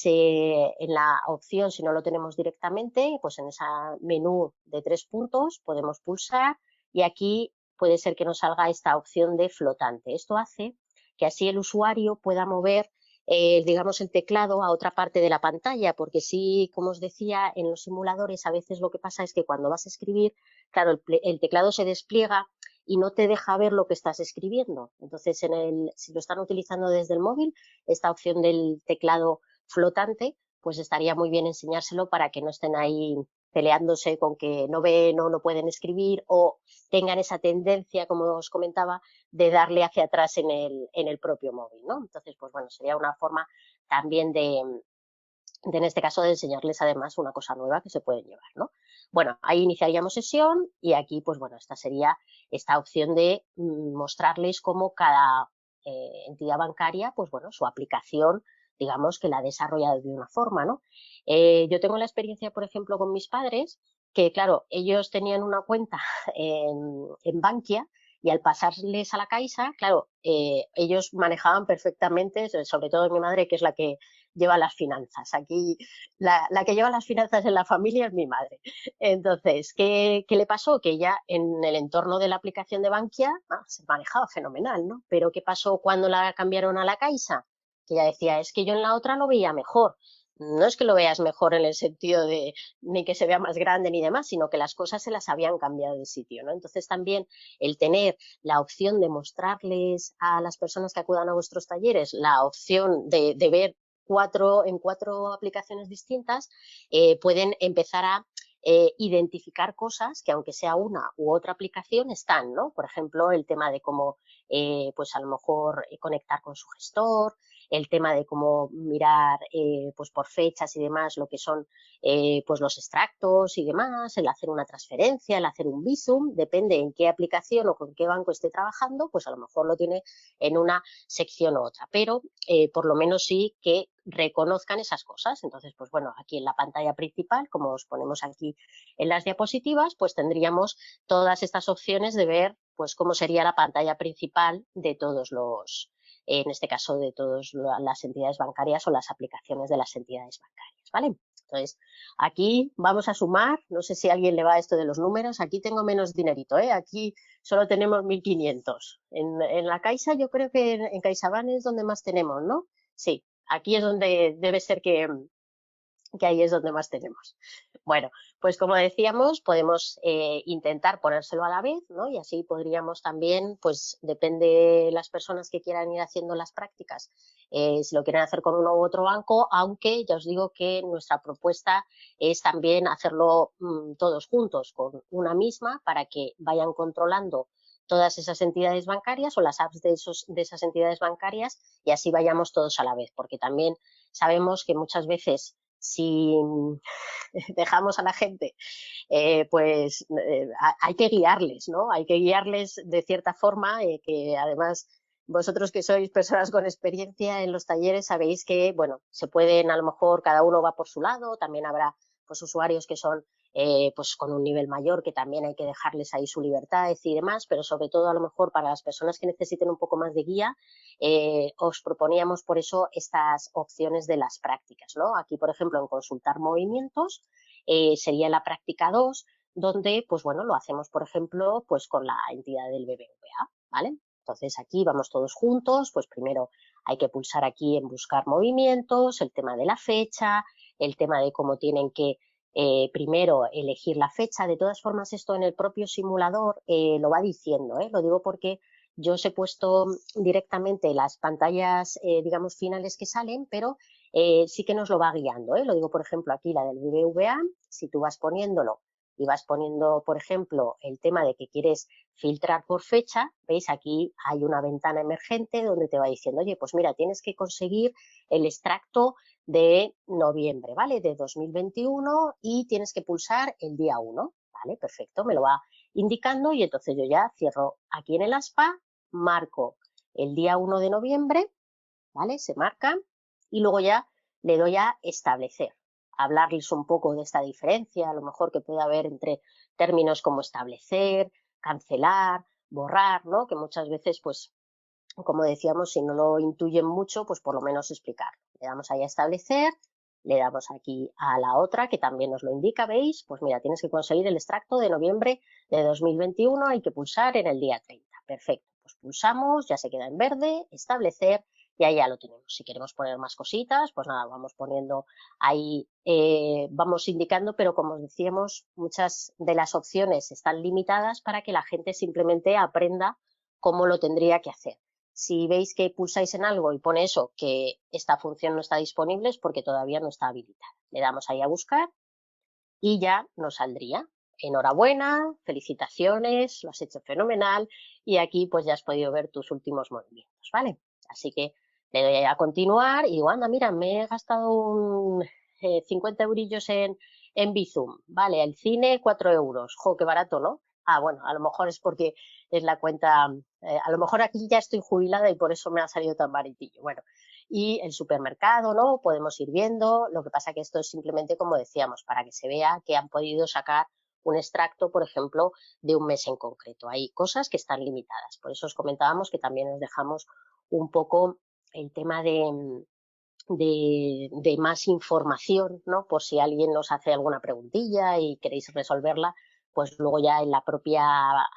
en la opción, si no lo tenemos directamente, pues en ese menú de 3 puntos podemos pulsar y aquí puede ser que nos salga esta opción de flotante. Esto hace que así el usuario pueda mover, digamos, el teclado a otra parte de la pantalla, porque sí, como os decía, en los simuladores a veces lo que pasa es que cuando vas a escribir, claro, el teclado se despliega y no te deja ver lo que estás escribiendo. Entonces, si lo están utilizando desde el móvil, esta opción del teclado flotante, pues estaría muy bien enseñárselo para que no estén ahí peleándose con que no ven o no pueden escribir o tengan esa tendencia, como os comentaba, de darle hacia atrás en el propio móvil, ¿no? Entonces, pues bueno, sería una forma también en este caso, de enseñarles además una cosa nueva que se pueden llevar, ¿no? Bueno, ahí iniciaríamos sesión y aquí, pues bueno, esta sería esta opción de mostrarles cómo cada entidad bancaria, pues bueno, su aplicación, digamos que la ha desarrollado de una forma, ¿no? Yo tengo la experiencia, por ejemplo, con mis padres, que claro, ellos tenían una cuenta en Bankia y al pasarles a la Caixa, claro, ellos manejaban perfectamente, sobre todo mi madre, que es la que lleva las finanzas. Aquí la que lleva las finanzas en la familia es mi madre. Entonces, ¿qué le pasó? Que ella en el entorno de la aplicación de Bankia se manejaba fenomenal, ¿no? Pero ¿qué pasó cuando la cambiaron a la Caixa? Que ella decía, es que yo en la otra lo veía mejor. No es que lo veas mejor en el sentido de ni que se vea más grande ni demás, sino que las cosas se las habían cambiado de sitio, ¿no? Entonces también el tener la opción de mostrarles a las personas que acudan a vuestros talleres la opción de ver en 4 aplicaciones distintas, pueden empezar a identificar cosas que aunque sea una u otra aplicación están, ¿no? Por ejemplo, el tema de cómo, pues a lo mejor conectar con su gestor, el tema de cómo mirar pues por fechas y demás lo que son pues los extractos y demás, el hacer una transferencia, el hacer un Bizum, depende en qué aplicación o con qué banco esté trabajando, pues a lo mejor lo tiene en una sección u otra, pero por lo menos sí que reconozcan esas cosas. Entonces, pues bueno, aquí en la pantalla principal, como os ponemos aquí en las diapositivas, pues tendríamos todas estas opciones de ver pues cómo sería la pantalla principal de todos en este caso de todas las entidades bancarias o las aplicaciones de las entidades bancarias, ¿vale? Entonces, aquí vamos a sumar, no sé si a alguien le va esto de los números, aquí tengo menos dinerito, ¿eh? Aquí solo tenemos 1.500. En la Caixa yo creo que en CaixaBank es donde más tenemos, ¿no? Sí, aquí es donde debe ser que ahí es donde más tenemos. Bueno, pues como decíamos, podemos intentar ponérselo a la vez, ¿no? Y así podríamos también, pues depende de las personas que quieran ir haciendo las prácticas, si lo quieren hacer con uno u otro banco, aunque ya os digo que nuestra propuesta es también hacerlo todos juntos con una misma para que vayan controlando todas esas entidades bancarias o las apps de esas entidades bancarias y así vayamos todos a la vez, porque también sabemos que muchas veces si dejamos a la gente, pues hay que guiarles, ¿no? Hay que guiarles de cierta forma, que además vosotros que sois personas con experiencia en los talleres sabéis que, bueno, se pueden, a lo mejor cada uno va por su lado, también habrá pues usuarios que son pues con un nivel mayor que también hay que dejarles ahí su libertad y demás, pero sobre todo a lo mejor para las personas que necesiten un poco más de guía, os proponíamos por eso estas opciones de las prácticas, ¿no? Aquí, por ejemplo, en consultar movimientos, sería la práctica 2, donde, pues bueno, lo hacemos, por ejemplo, pues con la entidad del BBVA, ¿vale? Entonces aquí vamos todos juntos, pues primero hay que pulsar aquí en buscar movimientos, el tema de la fecha, el tema de cómo tienen que primero elegir la fecha. De todas formas, esto en el propio simulador lo va diciendo, lo digo porque yo os he puesto directamente las pantallas, digamos, finales que salen, pero sí que nos lo va guiando, Lo digo, por ejemplo, aquí la del BBVA, si tú vas poniéndolo y vas poniendo, por ejemplo, el tema de que quieres filtrar por fecha, veis aquí hay una ventana emergente donde te va diciendo, oye, pues mira, tienes que conseguir el extracto de noviembre, ¿vale? De 2021 y tienes que pulsar el día 1, ¿vale? Perfecto, me lo va indicando y entonces yo ya cierro aquí en el aspa marco el día 1 de noviembre, ¿vale? Se marca y luego ya le doy a establecer, hablarles un poco de esta diferencia, a lo mejor que puede haber entre términos como establecer, cancelar, borrar, ¿no? Que muchas veces, pues, como decíamos, si no lo intuyen mucho, pues por lo menos explicarlo. Le damos ahí a establecer, le damos aquí a la otra que también nos lo indica, ¿veis? Pues mira, tienes que conseguir el extracto de noviembre de 2021, hay que pulsar en el día 30. Perfecto, pues pulsamos, ya se queda en verde, establecer, y ahí ya lo tenemos. Si queremos poner más cositas, pues nada, vamos poniendo ahí, vamos indicando, pero como decíamos, muchas de las opciones están limitadas para que la gente simplemente aprenda cómo lo tendría que hacer. Si veis que pulsáis en algo y pone eso, que esta función no está disponible, es porque todavía no está habilitada. Le damos ahí a buscar y ya nos saldría. Enhorabuena, felicitaciones, lo has hecho fenomenal y aquí pues ya has podido ver tus últimos movimientos, ¿vale? Así que le doy a continuar y digo, anda, mira, me he gastado 50 eurillos en Bizum, vale, el cine 4 euros, jo, qué barato, ¿no? Ah, bueno, a lo mejor es porque es la cuenta, a lo mejor aquí ya estoy jubilada y por eso me ha salido tan baratillo. Bueno, y el supermercado, ¿no? Podemos ir viendo, lo que pasa que esto es simplemente, como decíamos, para que se vea que han podido sacar un extracto, por ejemplo, de un mes en concreto. Hay cosas que están limitadas. Por eso os comentábamos que también os dejamos un poco el tema de más información, ¿no? Por si alguien nos hace alguna preguntilla y queréis resolverla, pues luego ya en la propia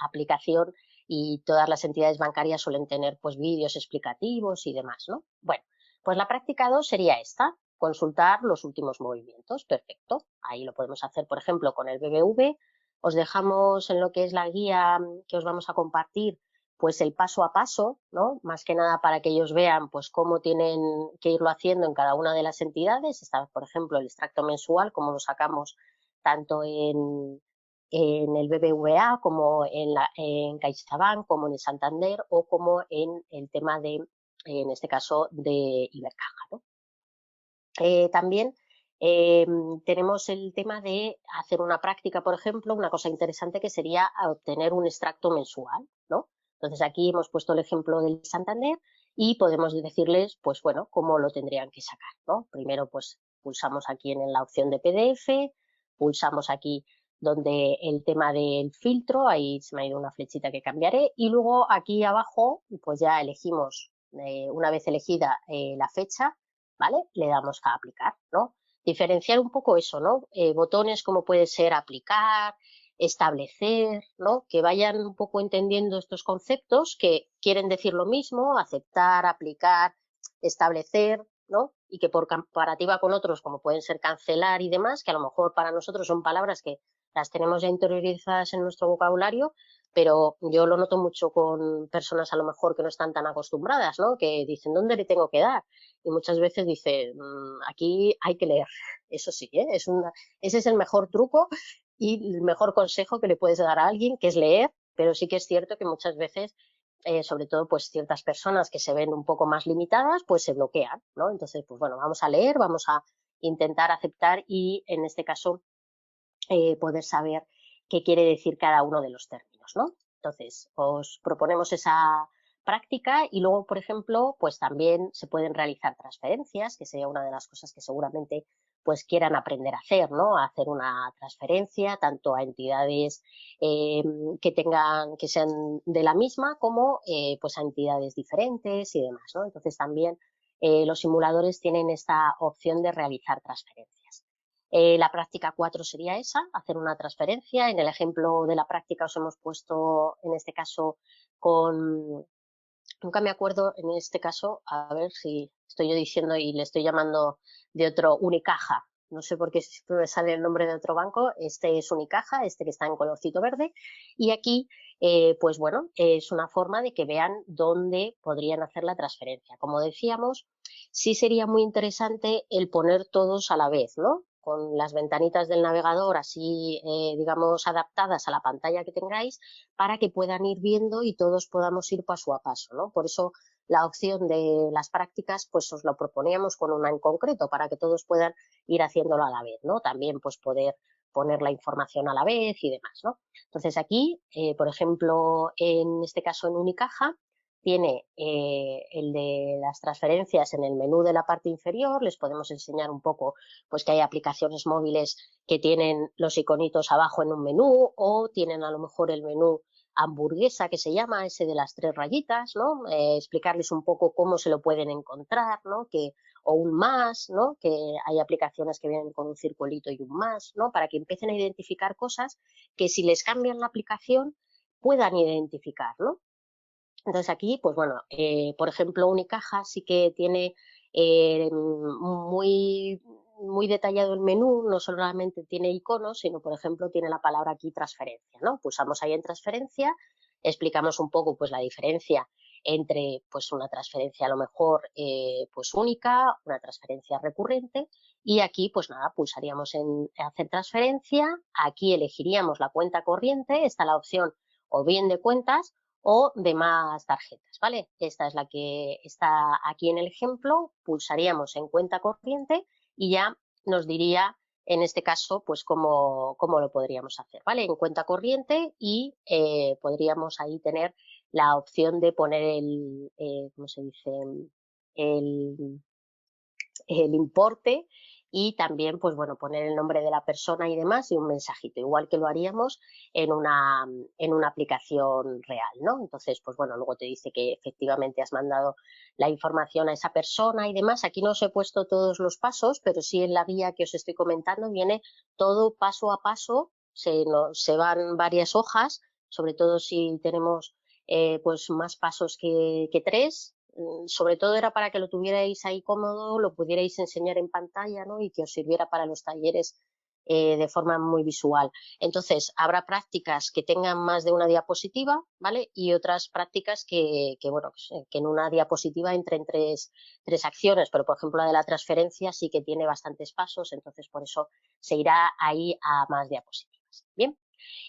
aplicación y todas las entidades bancarias suelen tener pues vídeos explicativos y demás, ¿no? Bueno, pues la práctica 2 sería esta, consultar los últimos movimientos, perfecto. Ahí lo podemos hacer, por ejemplo, con el BBV. Os dejamos en lo que es la guía que os vamos a compartir pues el paso a paso, ¿no? Más que nada para que ellos vean pues cómo tienen que irlo haciendo en cada una de las entidades. Está, por ejemplo, el extracto mensual, como lo sacamos tanto en el BBVA como en CaixaBank, como en el Santander o como en el tema de, en este caso, de Ibercaja, ¿no? También tenemos el tema de hacer una práctica, por ejemplo, una cosa interesante que sería obtener un extracto mensual, ¿no? Entonces aquí hemos puesto el ejemplo del Santander y podemos decirles, pues bueno, cómo lo tendrían que sacar, ¿no? Primero, pues pulsamos aquí en la opción de PDF, pulsamos aquí donde el tema del filtro, ahí se me ha ido una flechita que cambiaré, y luego aquí abajo, pues ya elegimos, una vez elegida la fecha, ¿vale? Le damos a aplicar, ¿no? Diferenciar un poco eso, ¿no? Botones como puede ser aplicar, establecer, ¿no? Que vayan un poco entendiendo estos conceptos que quieren decir lo mismo, aceptar, aplicar, establecer, ¿no? Y que por comparativa con otros, como pueden ser cancelar y demás, que a lo mejor para nosotros son palabras que las tenemos ya interiorizadas en nuestro vocabulario, pero yo lo noto mucho con personas a lo mejor que no están tan acostumbradas, ¿no? Que dicen, ¿dónde le tengo que dar? Y muchas veces dice, aquí hay que leer. Eso sí, ¿eh? Ese es el mejor truco y el mejor consejo que le puedes dar a alguien, que es leer, pero sí que es cierto que muchas veces, sobre todo pues ciertas personas que se ven un poco más limitadas, pues se bloquean, ¿no? Entonces, pues bueno, vamos a leer, vamos a intentar aceptar y en este caso poder saber qué quiere decir cada uno de los términos, ¿no? Entonces, os proponemos esa práctica y luego, por ejemplo, pues también se pueden realizar transferencias, que sería una de las cosas que seguramente pues quieran aprender a hacer, ¿no? A hacer una transferencia tanto a entidades que tengan, que sean de la misma como pues a entidades diferentes y demás, ¿no? Entonces también los simuladores tienen esta opción de realizar transferencias. La práctica 4 sería esa, hacer una transferencia. En el ejemplo de la práctica os hemos puesto, en este caso, con, nunca me acuerdo, en este caso, a ver si estoy yo diciendo y le estoy llamando de otro, Unicaja. No sé por qué siempre me sale el nombre de otro banco. Este es Unicaja, este que está en colorcito verde. Y aquí, pues bueno, es una forma de que vean dónde podrían hacer la transferencia. Como decíamos, sí sería muy interesante el poner todos a la vez, ¿no? Con las ventanitas del navegador así, digamos, adaptadas a la pantalla que tengáis para que puedan ir viendo y todos podamos ir paso a paso, ¿no? Por eso la opción de las prácticas, pues os lo proponíamos con una en concreto para que todos puedan ir haciéndolo a la vez, ¿no? También pues poder poner la información a la vez y demás, ¿no? Entonces aquí, por ejemplo, en este caso en Unicaja, tiene el de las transferencias en el menú de la parte inferior. Les podemos enseñar un poco pues que hay aplicaciones móviles que tienen los iconitos abajo en un menú, o tienen a lo mejor el menú hamburguesa, que se llama, ese de las 3 rayitas, ¿no? Explicarles un poco cómo se lo pueden encontrar, ¿no? O un más, ¿no? Que hay aplicaciones que vienen con un circulito y un más, ¿no? Para que empiecen a identificar cosas que si les cambian la aplicación puedan identificar, ¿no? Entonces aquí, pues bueno, por ejemplo, Unicaja sí que tiene muy detallado el menú, no solamente tiene iconos, sino, por ejemplo, tiene la palabra aquí transferencia, ¿no? Pulsamos ahí en transferencia, explicamos un poco pues la diferencia entre pues una transferencia a lo mejor pues única, una transferencia recurrente, y aquí pues nada, pulsaríamos en hacer transferencia, aquí elegiríamos la cuenta corriente, está la opción o bien de cuentas o de más tarjetas, ¿vale? Esta es la que está aquí en el ejemplo, pulsaríamos en cuenta corriente y ya nos diría, en este caso, pues cómo lo podríamos hacer, ¿vale? En cuenta corriente, y podríamos ahí tener la opción de poner ¿cómo se dice? El, el importe, y también, pues bueno, poner el nombre de la persona y demás y un mensajito, igual que lo haríamos en una aplicación real, ¿no? Entonces, pues bueno, luego te dice que efectivamente has mandado la información a esa persona y demás. Aquí no os he puesto todos los pasos, pero sí en la guía que os estoy comentando viene todo paso a paso, se van varias hojas, sobre todo si tenemos pues más pasos que 3. Sobre todo era para que lo tuvierais ahí cómodo, lo pudierais enseñar en pantalla, ¿no? Y que os sirviera para los talleres de forma muy visual. Entonces, habrá prácticas que tengan más de una diapositiva, ¿vale? Y otras prácticas bueno, que en una diapositiva entren tres acciones, pero por ejemplo la de la transferencia sí que tiene bastantes pasos, entonces por eso se irá ahí a más diapositivas. Bien.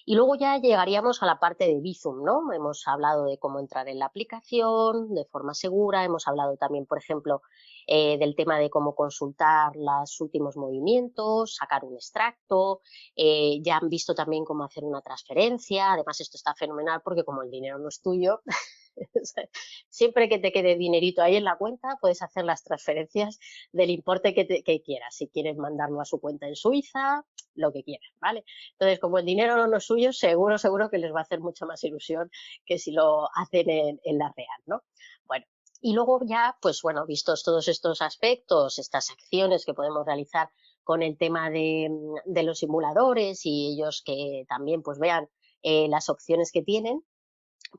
Y luego ya llegaríamos a la parte de Bizum, ¿no? Hemos hablado de cómo entrar en la aplicación de forma segura, hemos hablado también, por ejemplo, del tema de cómo consultar los últimos movimientos, sacar un extracto, ya han visto también cómo hacer una transferencia. Además, esto está fenomenal porque como el dinero no es tuyo, siempre que te quede dinerito ahí en la cuenta, puedes hacer las transferencias del importe que quieras. Si quieres mandarlo a su cuenta en Suiza, lo que quieras, ¿vale? Entonces, como el dinero no es suyo, seguro que les va a hacer mucha más ilusión que si lo hacen en la real, ¿no? Bueno, y luego ya, pues bueno, vistos todos estos aspectos, estas acciones que podemos realizar con el tema de los simuladores, y ellos que también pues vean las opciones que tienen,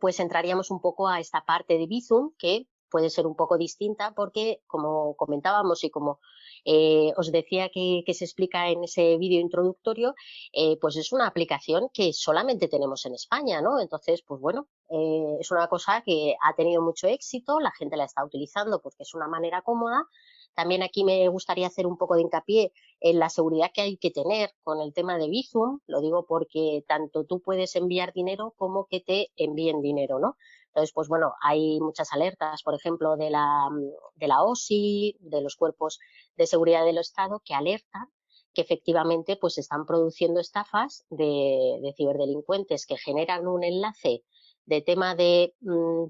pues entraríamos un poco a esta parte de Bizum, que puede ser un poco distinta porque, como comentábamos y como os decía que se explica en ese vídeo introductorio, pues es una aplicación que solamente tenemos en España, ¿no? Entonces, pues bueno, es una cosa que ha tenido mucho éxito, la gente la está utilizando porque es una manera cómoda. También aquí me gustaría hacer un poco de hincapié en la seguridad que hay que tener con el tema de Bizum. Lo digo porque tanto tú puedes enviar dinero como que te envíen dinero, ¿no? Entonces, pues bueno, hay muchas alertas, por ejemplo, de la OSI, de los cuerpos de seguridad del Estado, que alertan que efectivamente pues están produciendo estafas de ciberdelincuentes que generan un enlace de tema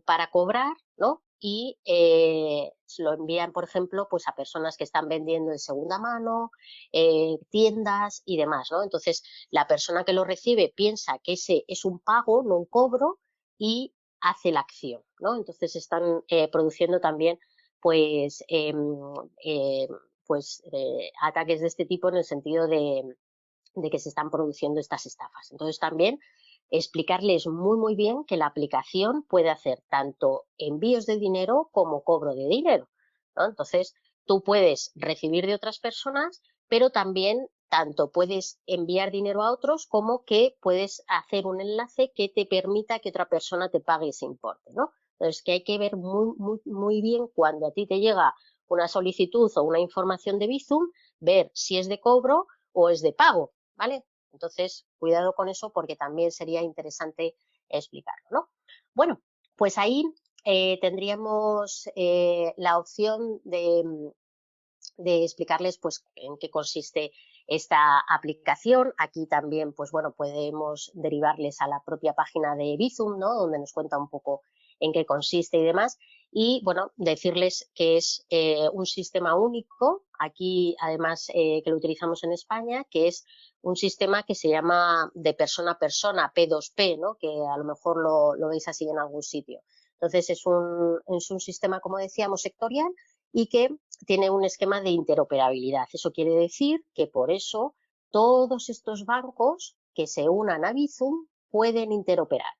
para cobrar, ¿no? Y lo envían, por ejemplo, pues a personas que están vendiendo de segunda mano, tiendas y demás, ¿no? Entonces, la persona que lo recibe piensa que ese es un pago, no un cobro, y hace la acción, ¿no? Entonces, están produciendo también, pues, ataques de este tipo, en el sentido de que se están produciendo estas estafas. Entonces, también explicarles muy bien que la aplicación puede hacer tanto envíos de dinero como cobro de dinero, ¿no? Entonces, tú puedes recibir de otras personas, pero también tanto puedes enviar dinero a otros como que puedes hacer un enlace que te permita que otra persona te pague ese importe, ¿no? Entonces, que hay que ver muy bien cuando a ti te llega una solicitud o una información de Bizum, ver si es de cobro o es de pago, ¿vale? Entonces, cuidado con eso porque también sería interesante explicarlo, ¿no? Bueno, pues ahí tendríamos la opción de explicarles pues en qué consiste esta aplicación. Aquí también, pues bueno, podemos derivarles a la propia página de Bizum, ¿no? Donde nos cuenta un poco en qué consiste y demás. Y bueno, decirles que es un sistema único, aquí además que lo utilizamos en España, que es un sistema que se llama de persona a persona, P2P, ¿no? Que a lo mejor lo veis así en algún sitio. Entonces es un sistema, como decíamos, sectorial y que tiene un esquema de interoperabilidad. Eso quiere decir que por eso todos estos bancos que se unan a Bizum pueden interoperar,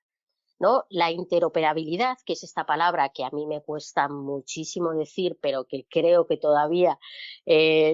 ¿no? La interoperabilidad, que es esta palabra que a mí me cuesta muchísimo decir, pero que creo que todavía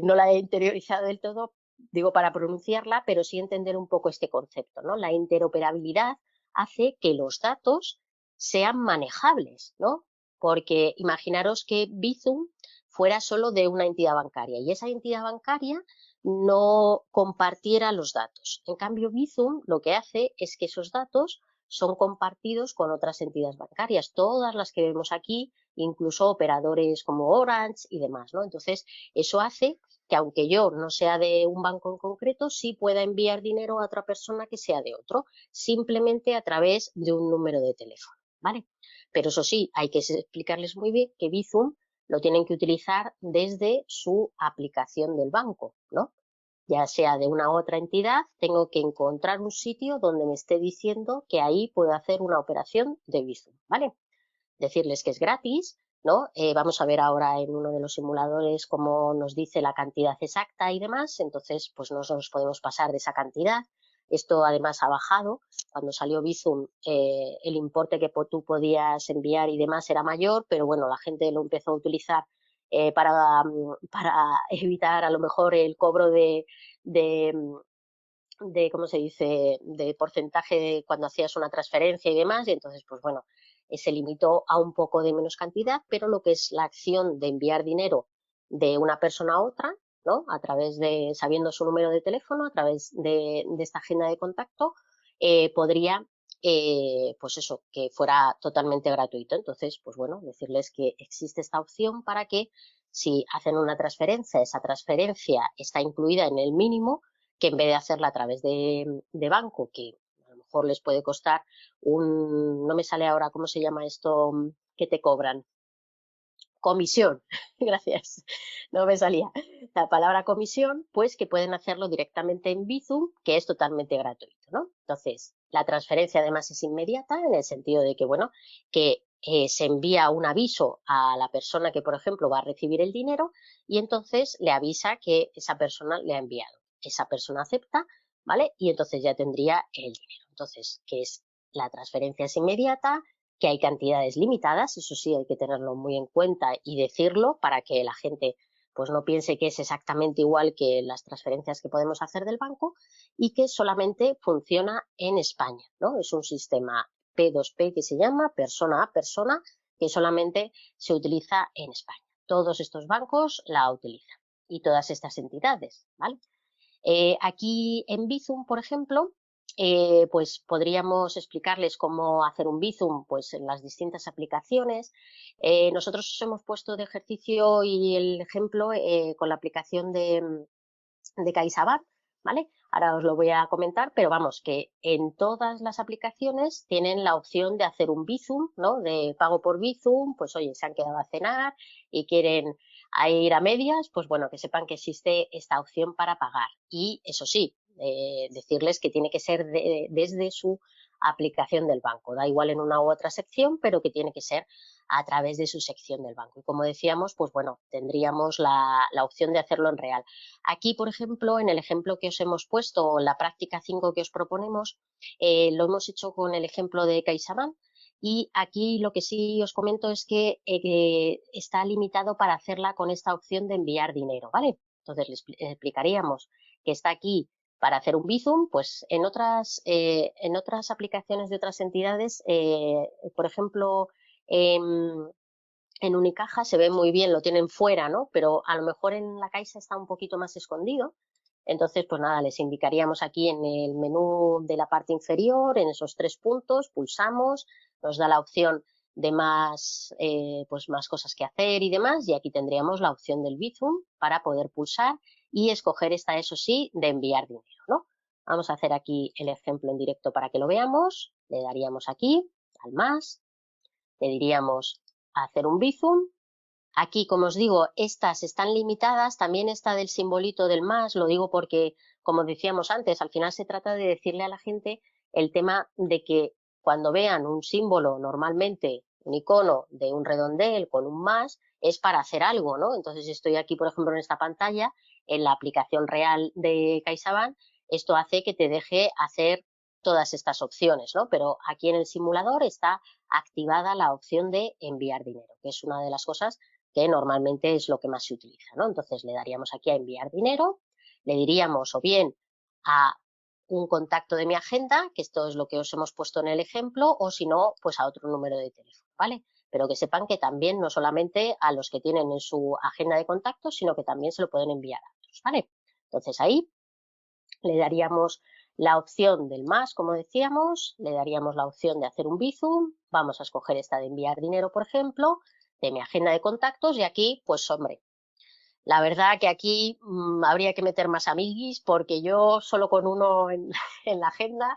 no la he interiorizado del todo, digo para pronunciarla, pero sí entender un poco este concepto, ¿no? La interoperabilidad hace que los datos sean manejables, ¿no? Porque imaginaros que Bizum fuera solo de una entidad bancaria y esa entidad bancaria no compartiera los datos. En cambio, Bizum lo que hace es que esos datos son compartidos con otras entidades bancarias, todas las que vemos aquí, incluso operadores como Orange y demás, ¿no? Entonces, eso hace que aunque yo no sea de un banco en concreto, sí pueda enviar dinero a otra persona que sea de otro, simplemente a través de un número de teléfono, ¿vale? Pero eso sí, hay que explicarles muy bien que Bizum lo tienen que utilizar desde su aplicación del banco, ¿no? Ya sea de una u otra entidad, tengo que encontrar un sitio donde me esté diciendo que ahí puedo hacer una operación de Bizum, ¿vale? Decirles que es gratis, ¿no? Vamos a ver ahora en uno de los simuladores cómo nos dice la cantidad exacta y demás, entonces pues no nos podemos pasar de esa cantidad. Esto además ha bajado. Cuando salió Bizum, el importe que tú podías enviar y demás era mayor, pero bueno, la gente lo empezó a utilizar para evitar a lo mejor el cobro de, ¿cómo se dice?, de porcentaje cuando hacías una transferencia y demás, y entonces, pues bueno, se limitó a un poco de menos cantidad, pero lo que es la acción de enviar dinero de una persona a otra, ¿no? A través de, sabiendo su número de teléfono, a través de esta agenda de contacto, podría, pues eso, que fuera totalmente gratuito. Entonces, pues bueno, decirles que existe esta opción para que si hacen una transferencia, esa transferencia está incluida en el mínimo, que en vez de hacerla a través de banco, que a lo mejor les puede costar no me sale ahora cómo se llama esto que te cobran, comisión, gracias, no me salía la palabra comisión, pues que pueden hacerlo directamente en Bizum, que es totalmente gratuito, ¿no? Entonces, la transferencia además es inmediata en el sentido de que, bueno, que se envía un aviso a la persona que, por ejemplo, va a recibir el dinero y entonces le avisa que esa persona le ha enviado. Esa persona acepta, ¿vale? Y entonces ya tendría el dinero. Entonces, que es la transferencia es inmediata, que hay cantidades limitadas, eso sí hay que tenerlo muy en cuenta y decirlo para que la gente pues no piense que es exactamente igual que las transferencias que podemos hacer del banco y que solamente funciona en España, ¿no? Es un sistema P2P que se llama persona a persona que solamente se utiliza en España. Todos estos bancos la utilizan y todas estas entidades, ¿vale? Aquí en Bizum, por ejemplo, pues podríamos explicarles cómo hacer un Bizum pues, en las distintas aplicaciones. Nosotros hemos puesto de ejercicio y el ejemplo con la aplicación de CaixaBank, ¿vale? Ahora os lo voy a comentar, pero vamos, que en todas las aplicaciones tienen la opción de hacer un Bizum, ¿no? De pago por Bizum, pues oye, se han quedado a cenar y quieren ir a medias, pues bueno, que sepan que existe esta opción para pagar. Y eso sí, decirles que tiene que ser desde su aplicación del banco. Da igual en una u otra sección, pero que tiene que ser a través de su sección del banco. Y como decíamos, pues bueno, tendríamos la opción de hacerlo en real. Aquí, por ejemplo, en el ejemplo que os hemos puesto, la práctica 5 que os proponemos, lo hemos hecho con el ejemplo de CaixaBank. Y aquí lo que sí os comento es que está limitado para hacerla con esta opción de enviar dinero, ¿vale? Entonces les explicaríamos que está aquí para hacer un Bizum, pues en otras aplicaciones de otras entidades, por ejemplo, en Unicaja se ve muy bien, lo tienen fuera, ¿no? Pero a lo mejor en la Caixa está un poquito más escondido. Entonces, pues nada, les indicaríamos aquí en el menú de la parte inferior, en esos 3 puntos, pulsamos, nos da la opción de pues más cosas que hacer y demás, y aquí tendríamos la opción del Bizum para poder pulsar y escoger esta, eso sí, de enviar dinero, ¿no? Vamos a hacer aquí el ejemplo en directo para que lo veamos, le daríamos aquí al más, Le diríamos hacer un bizum. Aquí, como os digo, estas están limitadas. También esta del simbolito del más, lo digo porque, como decíamos antes, al final se trata de decirle a la gente el tema de que cuando vean un símbolo, normalmente un icono de un redondel con un más, es para hacer algo, ¿no? Entonces, si estoy aquí, por ejemplo, en esta pantalla, en la aplicación real de CaixaBank, esto hace que te deje hacer todas estas opciones, ¿no? Pero aquí en el simulador está activada la opción de enviar dinero, que es una de las cosas que normalmente es lo que más se utiliza, ¿no? Entonces le daríamos aquí a enviar dinero, le diríamos o bien a un contacto de mi agenda, que esto es lo que os hemos puesto en el ejemplo, o si no, pues a otro número de teléfono, ¿vale? Pero que sepan que también no solamente a los que tienen en su agenda de contactos, sino que también se lo pueden enviar a otros, ¿vale? Entonces ahí le daríamos la opción del más, como decíamos, le daríamos la opción de hacer un bizum, vamos a escoger esta de enviar dinero, por ejemplo, de mi agenda de contactos y aquí, pues hombre, la verdad que aquí habría que meter más amiguis porque yo solo con uno en, en la agenda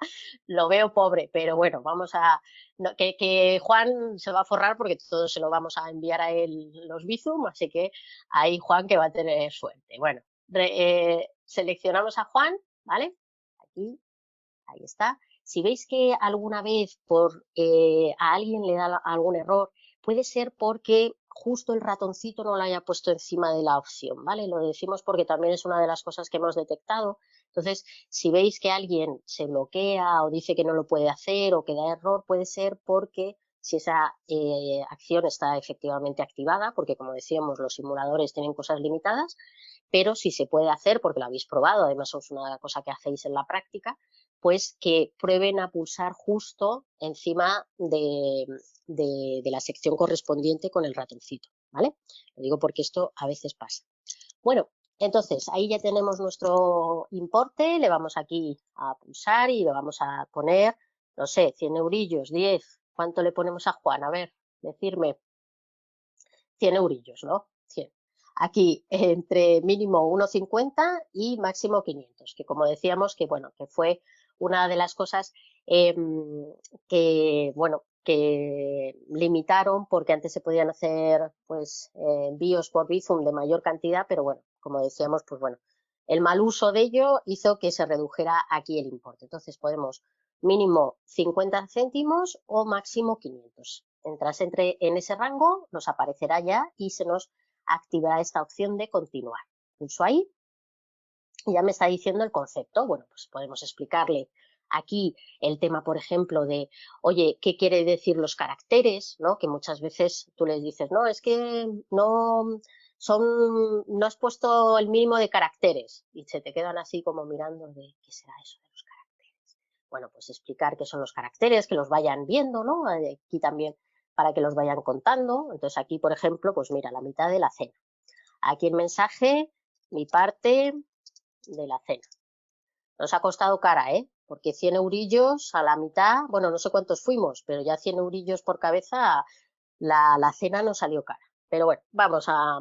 lo veo pobre, pero bueno, vamos a... no, que Juan se va a forrar porque todos se lo vamos a enviar a él los Bizum, así que ahí Juan que va a tener suerte. Bueno, seleccionamos a Juan, ¿vale? Aquí, ahí está. Si veis que alguna vez a alguien le da algún error, puede ser porque justo el ratoncito no lo haya puesto encima de la opción, ¿vale? Lo decimos porque también es una de las cosas que hemos detectado. Entonces, si veis que alguien se bloquea o dice que no lo puede hacer o que da error, puede ser porque si esa acción está efectivamente activada, porque como decíamos, los simuladores tienen cosas limitadas, pero si se puede hacer, porque lo habéis probado, además es una cosa que hacéis en la práctica, pues que prueben a pulsar justo encima de la sección correspondiente con el ratoncito, ¿vale? Lo digo porque esto a veces pasa. Bueno, entonces ahí ya tenemos nuestro importe, le vamos aquí a pulsar y le vamos a poner, no sé, 100 eurillos, 10, ¿cuánto le ponemos a Juan? A ver, decirme, 100 eurillos, ¿no? 100. Aquí entre mínimo 1,50 y máximo 500, que como decíamos que bueno, que fue una de las cosas que bueno, que limitaron porque antes se podían hacer pues envíos por Bizum de mayor cantidad, pero bueno, como decíamos, pues bueno, el mal uso de ello hizo que se redujera aquí el importe. Entonces podemos mínimo 50 céntimos o máximo 500. Entras en ese rango, nos aparecerá ya y se nos activará esta opción de continuar. Pulso ahí y ya me está diciendo el concepto. Bueno, pues podemos explicarle aquí el tema, por ejemplo, de, oye, ¿qué quiere decir los caracteres? ¿No? Que muchas veces tú les dices, no, es que no has puesto el mínimo de caracteres y se te quedan así como mirando de, ¿qué será eso de los caracteres? Bueno, pues explicar qué son los caracteres, que los vayan viendo, ¿no? Aquí también para que los vayan contando. Entonces aquí, por ejemplo, pues mira, la mitad de la cena. Aquí el mensaje, mi parte de la cena. Nos ha costado cara, ¿eh? Porque 100 eurillos a la mitad, bueno, no sé cuántos fuimos, pero ya 100 eurillos por cabeza, la cena nos salió cara. Pero bueno, vamos a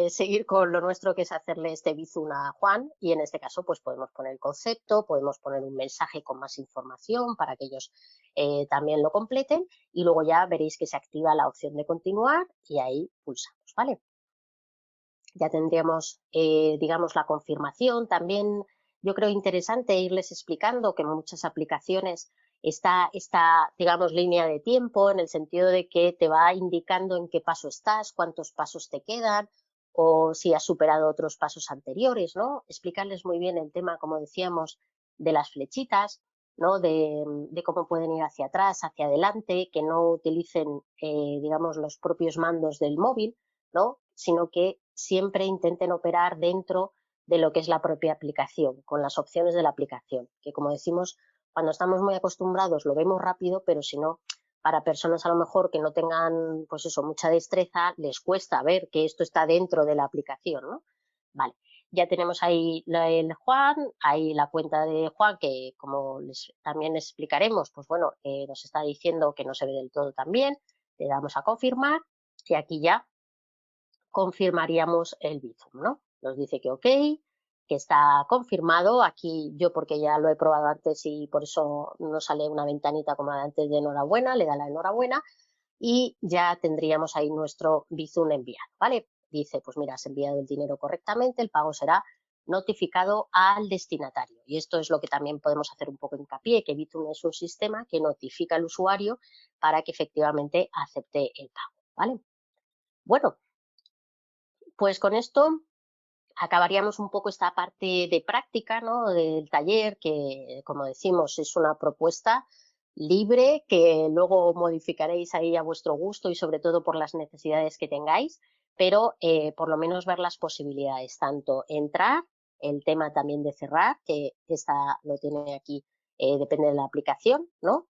seguir con lo nuestro, que es hacerle este bizum a Juan, y en este caso pues podemos poner el concepto, podemos poner un mensaje con más información para que ellos también lo completen, y luego ya veréis que se activa la opción de continuar y ahí pulsamos, ¿vale? Ya tendríamos, digamos, la confirmación. También yo creo interesante irles explicando que en muchas aplicaciones está esta, digamos, línea de tiempo, en el sentido de que te va indicando en qué paso estás, cuántos pasos te quedan o si has superado otros pasos anteriores, ¿no? Explicarles muy bien el tema, como decíamos, de las flechitas, ¿no? De cómo pueden ir hacia atrás, hacia adelante, que no utilicen, digamos, los propios mandos del móvil, ¿no? Sino que siempre intenten operar dentro de lo que es la propia aplicación, con las opciones de la aplicación, que como decimos, cuando estamos muy acostumbrados lo vemos rápido, pero si no, para personas a lo mejor que no tengan, pues eso, mucha destreza, les cuesta ver que esto está dentro de la aplicación, ¿no? Vale, ya tenemos ahí el Juan, ahí la cuenta de Juan, que como también les explicaremos, pues bueno, nos está diciendo que no se ve del todo tan bien, le damos a confirmar y aquí ya confirmaríamos el Bizum, ¿no? Nos dice que ok, que está confirmado. Aquí yo, porque ya lo he probado antes y por eso nos sale una ventanita como antes de enhorabuena, le da la enhorabuena. y ya tendríamos ahí nuestro Bizum enviado, ¿vale? Dice, pues mira, has enviado el dinero correctamente, el pago será notificado al destinatario. Y esto es lo que también podemos hacer un poco hincapié, que Bizum es un sistema que notifica al usuario para que efectivamente acepte el pago, ¿vale? Bueno, pues con esto acabaríamos un poco esta parte de práctica, ¿no?, del taller, que como decimos es una propuesta libre que luego modificaréis ahí a vuestro gusto y sobre todo por las necesidades que tengáis, pero por lo menos ver las posibilidades, tanto entrar, el tema también de cerrar, que esta lo tiene aquí, depende de la aplicación, ¿no?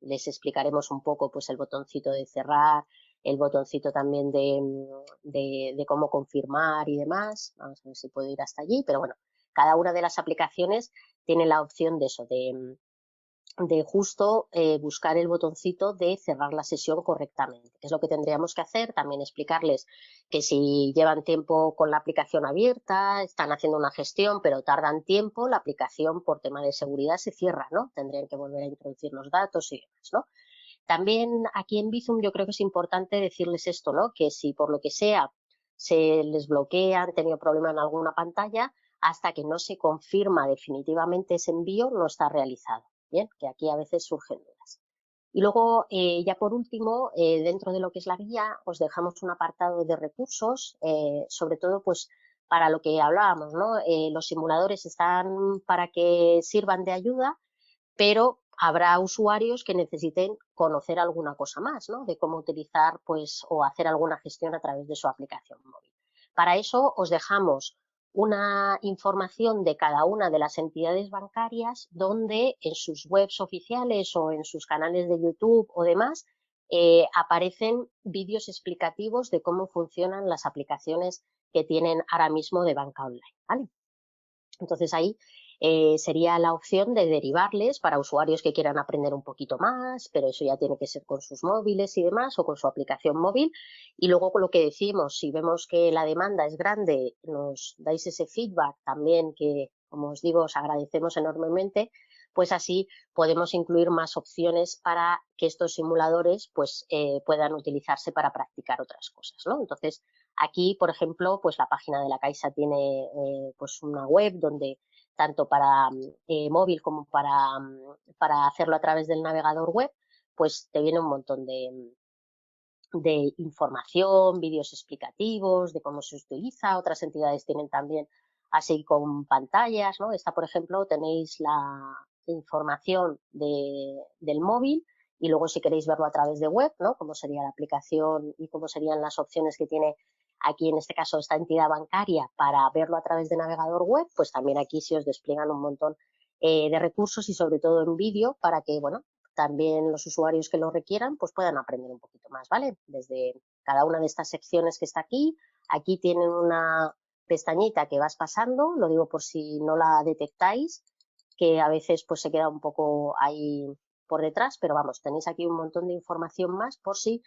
Les explicaremos un poco pues el botoncito de cerrar, el botoncito también de cómo confirmar y demás. Vamos a ver si puedo ir hasta allí, pero bueno, cada una de las aplicaciones tiene la opción de eso, de justo buscar el botoncito de cerrar la sesión correctamente. Es lo que tendríamos que hacer, también explicarles que si llevan tiempo con la aplicación abierta, están haciendo una gestión, pero tardan tiempo, la aplicación por tema de seguridad se cierra, ¿no? Tendrían que volver a introducir los datos y demás, ¿no? También aquí en Bizum yo creo que es importante decirles esto, ¿no? Que si por lo que sea se les bloquea, han tenido problema en alguna pantalla, hasta que no se confirma definitivamente ese envío no está realizado. Bien, que aquí a veces surgen dudas. Y luego, ya por último, dentro de lo que es la guía, os dejamos un apartado de recursos, sobre todo pues para lo que hablábamos, ¿no? Los simuladores están para que sirvan de ayuda, pero habrá usuarios que necesiten conocer alguna cosa más, ¿no?, de cómo utilizar pues o hacer alguna gestión a través de su aplicación móvil. Para eso os dejamos una información de cada una de las entidades bancarias donde en sus webs oficiales o en sus canales de YouTube o demás aparecen vídeos explicativos de cómo funcionan las aplicaciones que tienen ahora mismo de banca online, ¿vale? Entonces ahí sería la opción de derivarles para usuarios que quieran aprender un poquito más, pero eso ya tiene que ser con sus móviles y demás o con su aplicación móvil. Y luego con lo que decimos, si vemos que la demanda es grande, nos dais ese feedback también que, como os digo, os agradecemos enormemente, pues así podemos incluir más opciones para que estos simuladores pues puedan utilizarse para practicar otras cosas, ¿no? Entonces, aquí, por ejemplo, pues la página de la Caixa tiene pues una web donde tanto para móvil como para hacerlo a través del navegador web, pues te viene un montón de información, vídeos explicativos de cómo se utiliza. Otras entidades tienen también así con pantallas, ¿no? Esta, por ejemplo, tenéis la información del móvil y luego si queréis verlo a través de web, ¿no?, cómo sería la aplicación y cómo serían las opciones que tiene aquí en este caso esta entidad bancaria para verlo a través de navegador web, pues también aquí se os despliegan un montón de recursos y sobre todo en vídeo para que, bueno, también los usuarios que lo requieran pues puedan aprender un poquito más, ¿vale? Desde cada una de estas secciones que está aquí, aquí tienen una pestañita que vas pasando, lo digo por si no la detectáis, que a veces pues se queda un poco ahí por detrás, pero vamos, tenéis aquí un montón de información más por si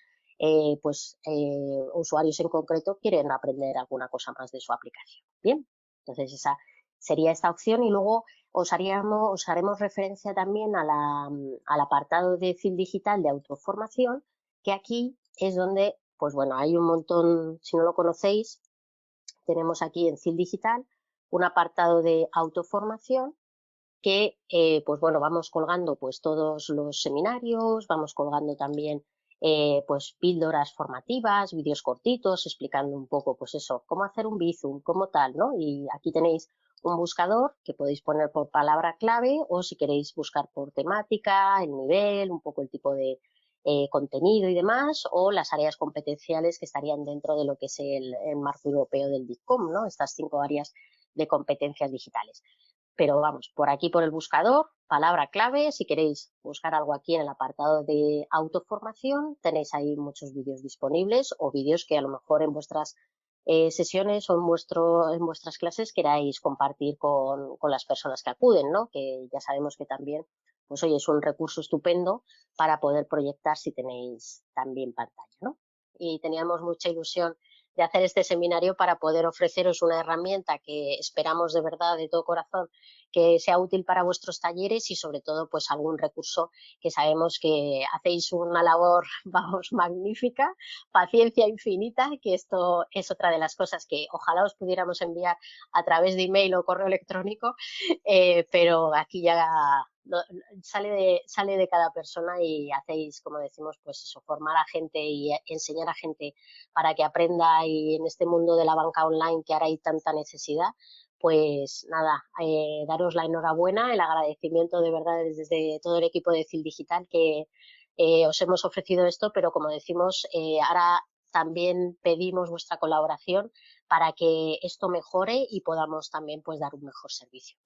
usuarios en concreto quieren aprender alguna cosa más de su aplicación. Bien, entonces esa sería esta opción y luego os haremos referencia también al apartado de CIL Digital de autoformación, que aquí es donde, pues bueno, hay un montón, si no lo conocéis, tenemos aquí en CIL Digital un apartado de autoformación que, pues bueno, vamos colgando pues todos los seminarios, vamos colgando también pues píldoras formativas, vídeos cortitos explicando un poco pues eso, cómo hacer un Bizum, cómo tal, ¿no? Y aquí tenéis un buscador que podéis poner por palabra clave o si queréis buscar por temática, el nivel, un poco el tipo de contenido y demás, o las áreas competenciales que estarían dentro de lo que es el marco europeo del DICOM, ¿no? Estas 5 áreas de competencias digitales. Pero vamos, por aquí por el buscador, palabra clave, si queréis buscar algo aquí en el apartado de autoformación, tenéis ahí muchos vídeos disponibles o vídeos que a lo mejor en vuestras sesiones o en vuestras clases queráis compartir con las personas que acuden, ¿no? Que ya sabemos que también, pues oye, es un recurso estupendo para poder proyectar si tenéis también pantalla, ¿no? Y teníamos mucha ilusión de hacer este seminario para poder ofreceros una herramienta que esperamos de verdad, de todo corazón, que sea útil para vuestros talleres y sobre todo pues algún recurso que sabemos que hacéis una labor, vamos, magnífica, paciencia infinita, que esto es otra de las cosas que ojalá os pudiéramos enviar a través de email o correo electrónico, pero aquí ya sale de cada persona y hacéis, como decimos, pues eso, formar a gente y enseñar a gente para que aprenda, y en este mundo de la banca online que ahora hay tanta necesidad, pues nada, daros la enhorabuena, el agradecimiento de verdad desde todo el equipo de Fil Digital que os hemos ofrecido esto, pero como decimos, ahora también pedimos vuestra colaboración para que esto mejore y podamos también pues dar un mejor servicio.